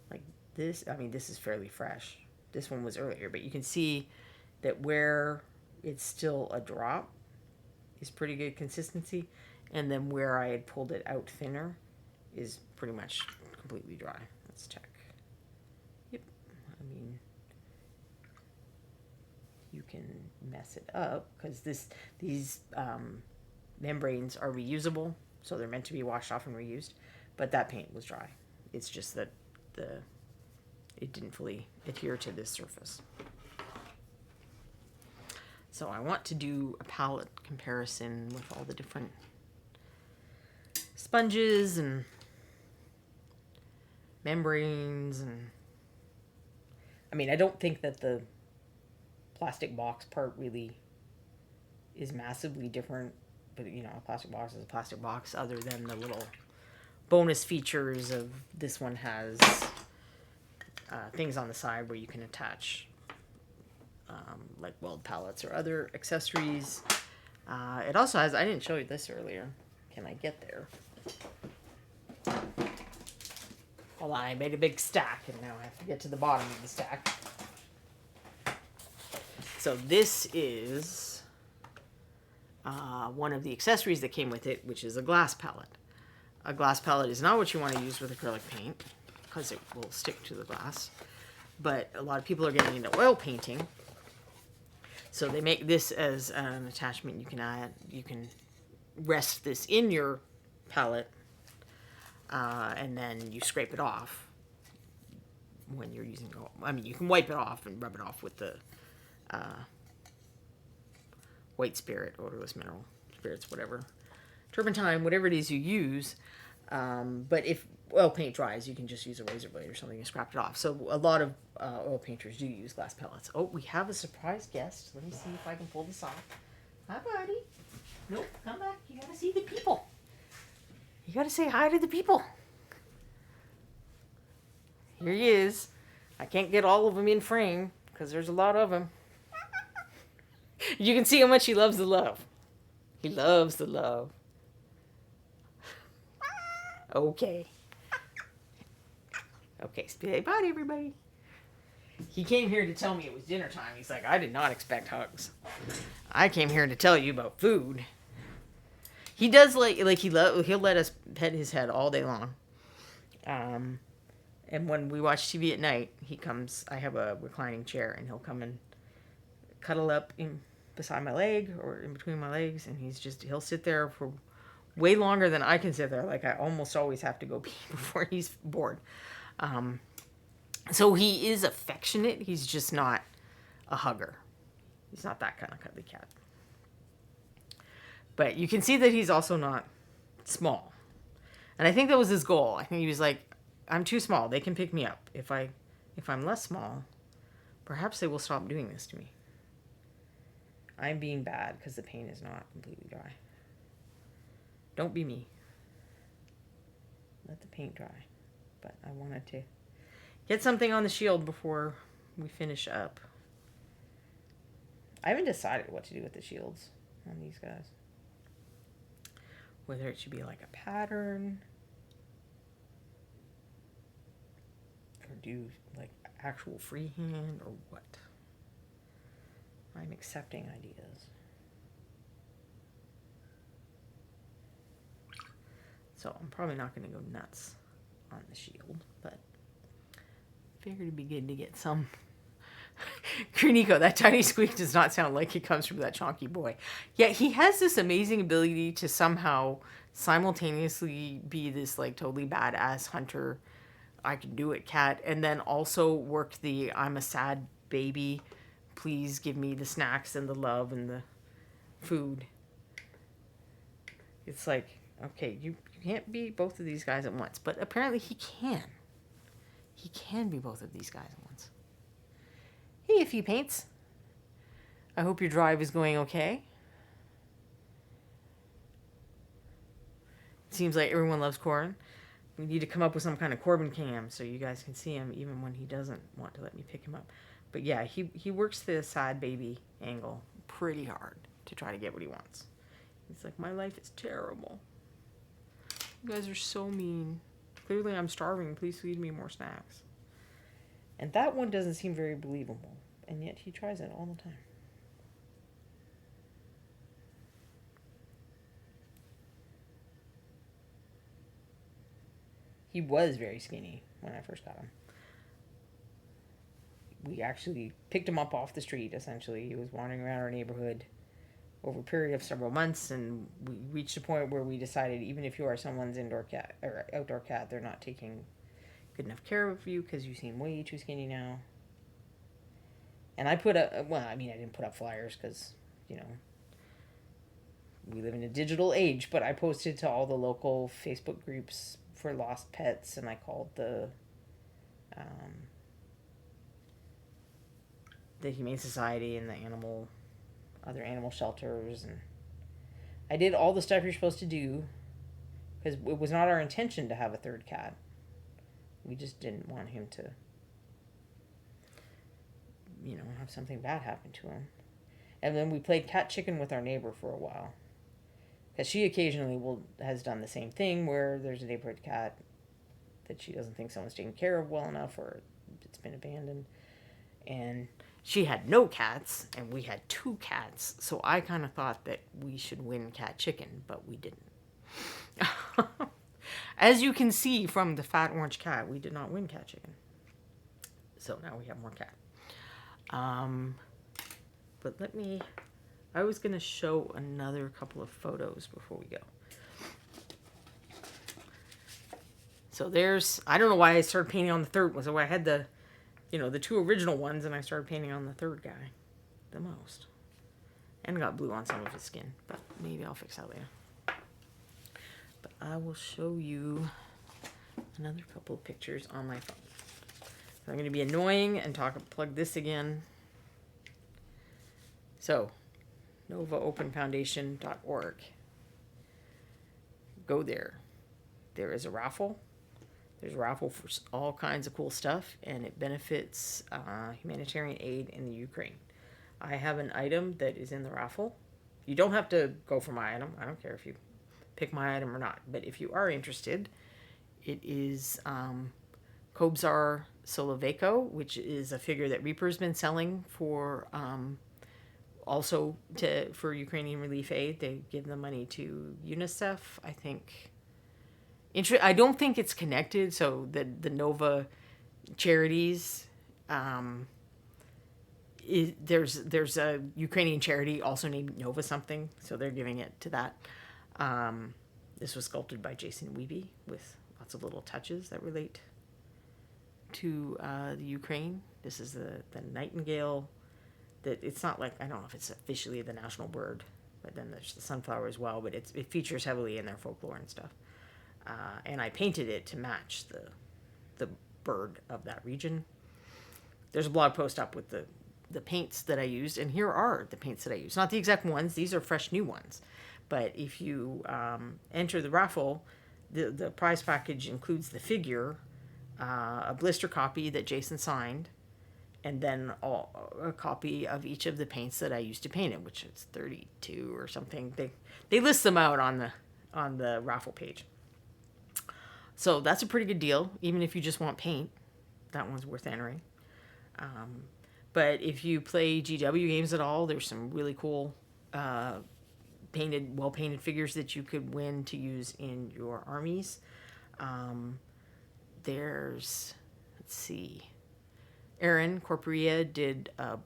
like this, I mean, this is fairly fresh. This one was earlier, but you can see that where it's still a drop is pretty good consistency, and then where I had pulled it out thinner is pretty much completely dry. Let's check. Yep, I mean, you can mess it up because these membranes are reusable, so they're meant to be washed off and reused, but that paint was dry. It's just that it didn't fully adhere to this surface. So I want to do a palette comparison with all the different sponges and membranes, and I mean, I don't think that the plastic box part really is massively different, but you know, a plastic box is a plastic box, other than the little bonus features of this one has things on the side where you can attach like weld palettes or other accessories. It also has, I didn't show you this earlier. Can I get there? Hold on, I made a big stack and now I have to get to the bottom of the stack. So this is one of the accessories that came with it, which is a glass palette. A glass palette is not what you want to use with acrylic paint because it will stick to the glass. But a lot of people are getting into oil painting. So they make this as an attachment you can add. You can rest this in your palette and then you scrape it off when you're using it. I mean, you can wipe it off and rub it off with the white spirit, odorless mineral spirits, whatever. Turpentine, whatever it is you use. But if oil paint dries, you can just use a razor blade or something and scrap it off. So a lot of oil painters do use glass pellets. Oh, we have a surprise guest. Let me see if I can pull this off. Hi, buddy. Nope, come back. You gotta see the people. You gotta say hi to the people. Here he is. I can't get all of them in frame because there's a lot of them. You can see how much he loves the love. He loves the love. Okay. Okay, say bye to everybody. He came here to tell me it was dinner time. He's like, I did not expect hugs. I came here to tell you about food. He does he'll let us pet his head all day long. And when we watch TV at night, he comes. I have a reclining chair, and he'll come and cuddle up beside my leg or in between my legs, and he'll sit there for way longer than I can sit there. Like I almost always have to go pee before he's bored. So he is affectionate. He's just not a hugger. He's not that kind of cuddly cat. But you can see that he's also not small. And I think that was his goal. I think he was like, I'm too small. They can pick me up. If I'm less small, perhaps they will stop doing this to me. I'm being bad because the paint is not completely dry. Don't be me. Let the paint dry. But I wanted to get something on the shield before we finish up. I haven't decided what to do with the shields on these guys. Whether it should be like a pattern or do like actual freehand or what. I'm accepting ideas. So I'm probably not going to go nuts on the shield, but figured it'd be good to get some. Grunico, that tiny squeak does not sound like it comes from that chonky boy. Yeah, he has this amazing ability to somehow simultaneously be this like totally badass hunter, I can do it cat, and then also work the I'm a sad baby, please give me the snacks and the love and the food. It's like, okay, you can't be both of these guys at once, but apparently he can. He can be both of these guys at once. Hey, a few paints. I hope your drive is going okay. It seems like everyone loves Corin. We need to come up with some kind of Corbin cam so you guys can see him even when he doesn't want to let me pick him up. But yeah, he works the sad baby angle pretty hard to try to get what he wants. He's like, my life is terrible. You guys are so mean. Clearly I'm starving. Please feed me more snacks. And that one doesn't seem very believable. And yet he tries it all the time. He was very skinny when I first got him. We actually picked him up off the street, essentially. He was wandering around our neighborhood over a period of several months, and we reached a point where we decided even if you are someone's indoor cat or outdoor cat, they're not taking good enough care of you because you seem way too skinny now. And I put up, well, I mean, I didn't put up flyers because, you know, we live in a digital age, but I posted to all the local Facebook groups for lost pets, and I called the Humane Society and the other animal shelters, and I did all the stuff you're supposed to do because it was not our intention to have a third cat. We just didn't want him to, you know, have something bad happen to him. And then we played cat chicken with our neighbor for a while. Because she occasionally has done the same thing where there's a neighborhood cat that she doesn't think someone's taken care of well enough, or it's been abandoned. And she had no cats, and we had 2 cats. So I kind of thought that we should win cat chicken, but we didn't. As you can see from the fat orange cat, we did not win cat chicken. So now we have more cat. But I was going to show another couple of photos before we go. So I don't know why I started painting on the third one. So I had the 2 original ones, and I started painting on the third guy the most. And got blue on some of his skin, but maybe I'll fix that later. But I will show you another couple of pictures on my phone. So I'm going to be annoying and plug this again. So, novaopenfoundation.org. Go there. There is a raffle. There's a raffle for all kinds of cool stuff, and it benefits humanitarian aid in the Ukraine. I have an item that is in the raffle. You don't have to go for my item. I don't care if you pick my item or not. But if you are interested, it is Kobzar Soloveitko, which is a figure that Reaper's been selling for for Ukrainian relief aid. They give the money to UNICEF, I think. I don't think it's connected. So the Nova charities, there's a Ukrainian charity also named Nova something, so they're giving it to that. This was sculpted by Jason Wiebe with lots of little touches that relate to the Ukraine. This is the nightingale. That it's not like, I don't know if it's officially the national bird, but then there's the sunflower as well. But it features heavily in their folklore and stuff. And I painted it to match the bird of that region. There's a blog post up with the paints that I used, and here are the paints that I used. Not the exact ones; these are fresh new ones. But if you enter the raffle, the prize package includes the figure, a blister copy that Jason signed, and then a copy of each of the paints that I used to paint it, which is 32 or something. They list them out on the raffle page. So that's a pretty good deal, even if you just want paint. That one's worth entering. But if you play GW games at all, there's some really cool well-painted figures that you could win to use in your armies. Let's see, Erin Corporia did a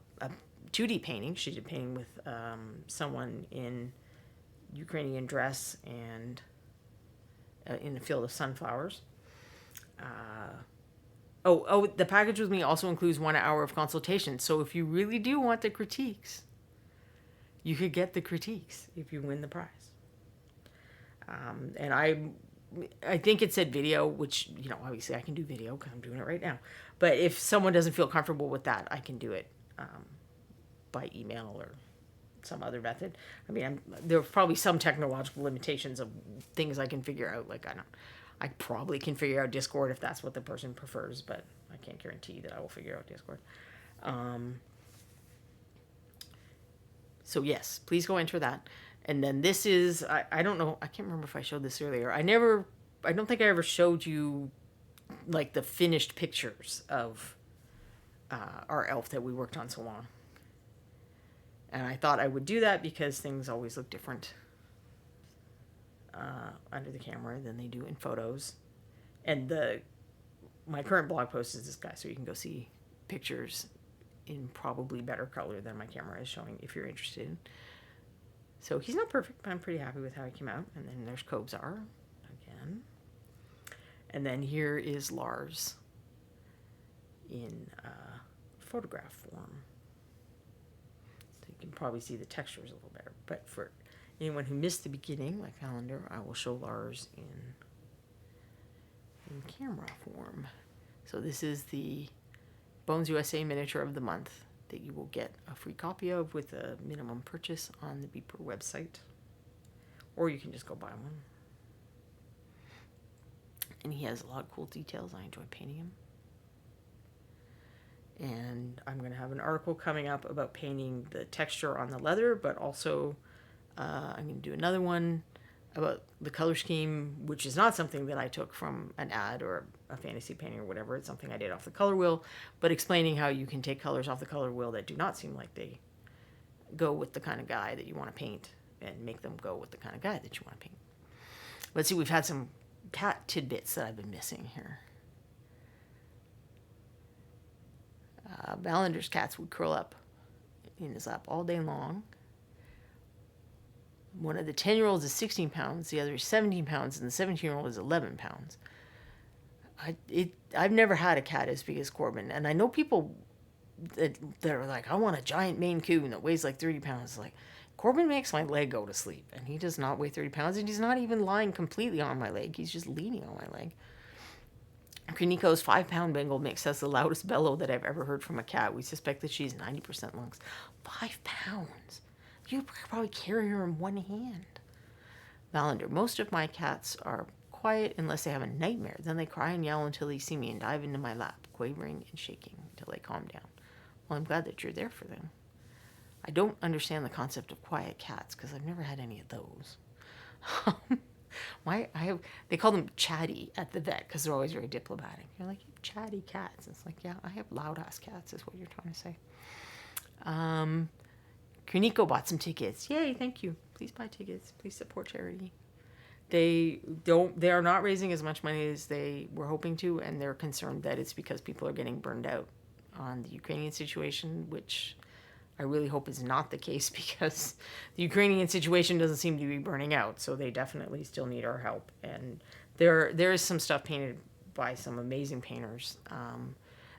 2D painting. She did painting with someone in Ukrainian dress and in a field of sunflowers. The package with me also includes 1 hour of consultation. So if you really do want the critiques, you could get the critiques if you win the prize. And I think it said video, which, obviously I can do video because I'm doing it right now. But if someone doesn't feel comfortable with that, I can do it by email or some other method. I mean, there are probably some technological limitations of things I can figure out. Like, I probably can figure out Discord if that's what the person prefers, but I can't guarantee that I will figure out Discord. So yes, please go enter that. And then this is, I don't know, I can't remember if I showed this earlier. I don't think I ever showed you like the finished pictures of our elf that we worked on so long. And I thought I would do that because things always look different under the camera than they do in photos. And my current blog post is this guy, so you can go see pictures in probably better color than my camera is showing if you're interested. So he's not perfect, but I'm pretty happy with how he came out. And then there's Kobzar again. And then here is Lars in photograph form. So you can probably see the textures a little better. But for anyone who missed the beginning, like Calendar, I will show Lars in camera form. So this is the Bones USA Miniature of the Month that you will get a free copy of with a minimum purchase on the Beeper website. Or you can just go buy one. And he has a lot of cool details. I enjoy painting him. And I'm going to have an article coming up about painting the texture on the leather, but also I'm going to do another one about the color scheme, which is not something that I took from an ad or a fantasy painting or whatever. It's something I did off the color wheel, but explaining how you can take colors off the color wheel that do not seem like they go with the kind of guy that you want to paint and make them go with the kind of guy that you want to paint. Let's see, we've had some cat tidbits that I've been missing here. Ballander's cats would curl up in his lap all day long. One of the 10-year-olds is 16 pounds, the other is 17 pounds, and the 17-year-old is 11 pounds. I've never had a cat as big as Corbin, and I know people that are like, I want a giant Maine Coon that weighs like 30 pounds. Like, Corbin makes my leg go to sleep, and he does not weigh 30 pounds, and he's not even lying completely on my leg. He's just leaning on my leg. Kuniko's 5-pound Bengal mix has the loudest bellow that I've ever heard from a cat. We suspect that she's 90% lungs. 5 pounds? You could probably carry her in one hand. Valander, most of my cats are quiet unless they have a nightmare. Then they cry and yell until they see me and dive into my lap, quavering and shaking until they calm down. Well, I'm glad that you're there for them. I don't understand the concept of quiet cats because I've never had any of those. They call them chatty at the vet because they're always very diplomatic. You're like, you have chatty cats. It's like, yeah, I have loud ass cats is what you're trying to say. Kuniko bought some tickets. Yay, thank you. Please buy tickets. Please support charity. They are not raising as much money as they were hoping to, and they're concerned that it's because people are getting burned out on the Ukrainian situation, which I really hope is not the case because the Ukrainian situation doesn't seem to be burning out. So they definitely still need our help. And there is some stuff painted by some amazing painters.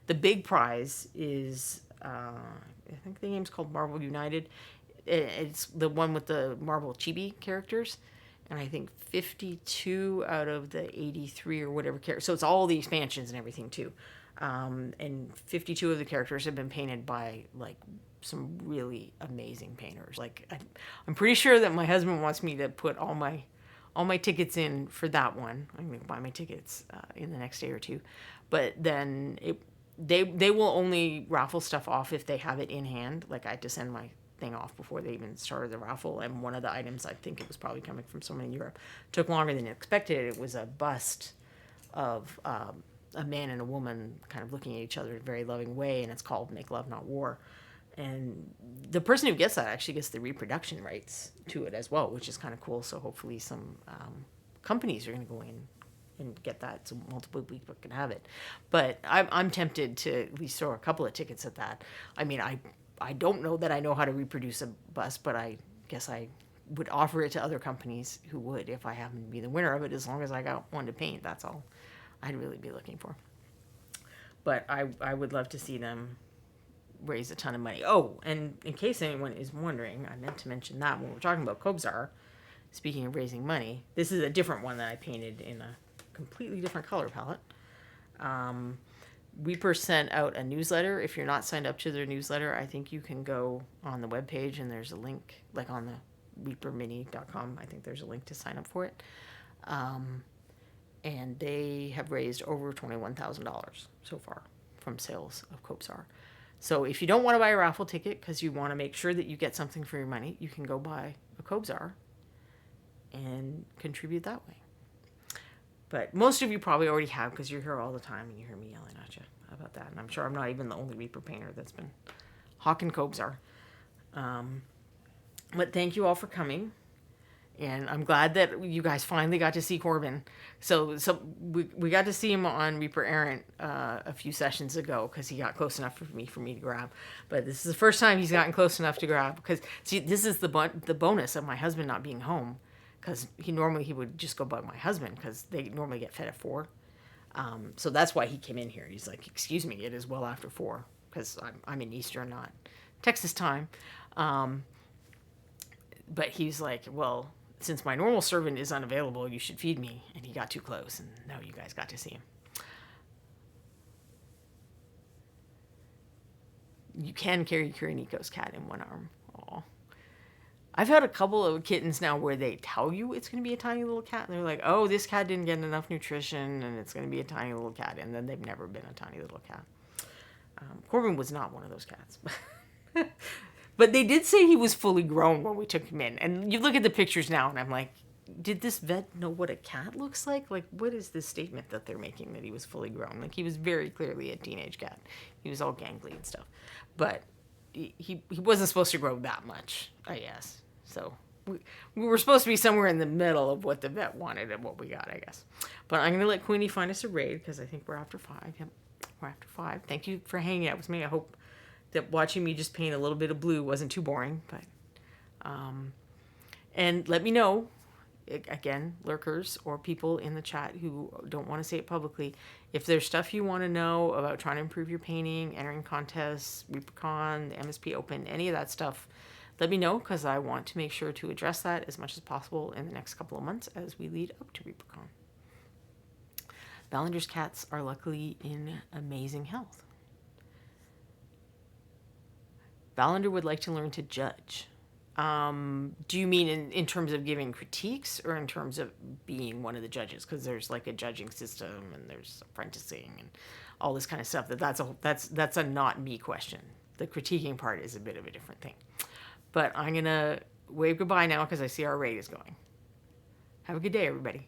The big prize is, I think the game's called Marvel United. It's the one with the Marvel Chibi characters. And I think 52 out of the 83 or whatever characters. So it's all the expansions and everything too. And 52 of the characters have been painted by like some really amazing painters. Like I'm pretty sure that my husband wants me to put all my tickets in for that one. I'm going to buy my tickets in the next day or two. But then they will only raffle stuff off if they have it in hand. Like I had to send my thing off before they even started the raffle, and one of the items, I think it was probably coming from someone in Europe, took longer than expected. It was a bust of a man and a woman kind of looking at each other in a very loving way, and it's called Make Love Not War. And the person who gets that actually gets the reproduction rights to it as well, which is kind of cool. So hopefully some companies are going to go in and get that so multiple people can have it. But I'm tempted to at least throw a couple of tickets at that. I mean, I don't know that I know how to reproduce a bust, but I guess I would offer it to other companies who would if I happen to be the winner of it, as long as I got one to paint. That's all I'd really be looking for. But I would love to see them raise a ton of money. Oh, and in case anyone is wondering, I meant to mention that when we're talking about Kobzar, speaking of raising money, this is a different one that I painted in a completely different color palette. Reaper sent out a newsletter. If you're not signed up to their newsletter, I think you can go on the webpage and there's a link, like on the reapermini.com. I think there's a link to sign up for it. And they have raised over $21,000 so far from sales of Kobzar. So if you don't want to buy a raffle ticket because you want to make sure that you get something for your money, you can go buy a Kobzar and contribute that way. But most of you probably already have because you're here all the time and you hear me yelling at you about that. And I'm sure I'm not even the only Reaper painter that's been hawking Kobzar. But thank you all for coming. And I'm glad that you guys finally got to see Corbin. So we got to see him on Reaper Errant a few sessions ago because he got close enough for me to grab. But this is the first time he's gotten close enough to grab. Because, see, this is the bonus of my husband not being home. Because he would just go bug my husband because they normally get fed at 4. So that's why he came in here. He's like, excuse me, it is well after 4 because I'm in Eastern, not Texas time. But he's like, well, since my normal servant is unavailable, you should feed me. And he got too close, and now you guys got to see him. You can carry Kuroniko's cat in one arm. Aw. I've had a couple of kittens now where they tell you it's going to be a tiny little cat. And they're like, oh, this cat didn't get enough nutrition, and it's going to be a tiny little cat. And then they've never been a tiny little cat. Corbin was not one of those cats. But they did say he was fully grown when we took him in. And you look at the pictures now, and I'm like, did this vet know what a cat looks like? Like, what is this statement that they're making that he was fully grown? Like, he was very clearly a teenage cat. He was all gangly and stuff. But he wasn't supposed to grow that much, I guess. So we were supposed to be somewhere in the middle of what the vet wanted and what we got, I guess. But I'm going to let Queenie find us a raid because I think we're after 5. Yep, we're after 5. Thank you for hanging out with me. I hope that watching me just paint a little bit of blue wasn't too boring. But and let me know, again, lurkers or people in the chat who don't want to say it publicly, if there's stuff you want to know about trying to improve your painting, entering contests, ReaperCon, the MSP Open, any of that stuff, let me know, because I want to make sure to address that as much as possible in the next couple of months as we lead up to ReaperCon. Ballinger's cats are luckily in amazing health. Ballinger would like to learn to judge. Do you mean in terms of giving critiques or in terms of being one of the judges? Because there's like a judging system and there's apprenticing and all this kind of stuff. That's a not me question. The critiquing part is a bit of a different thing. But I'm going to wave goodbye now because I see our raid is going. Have a good day, everybody.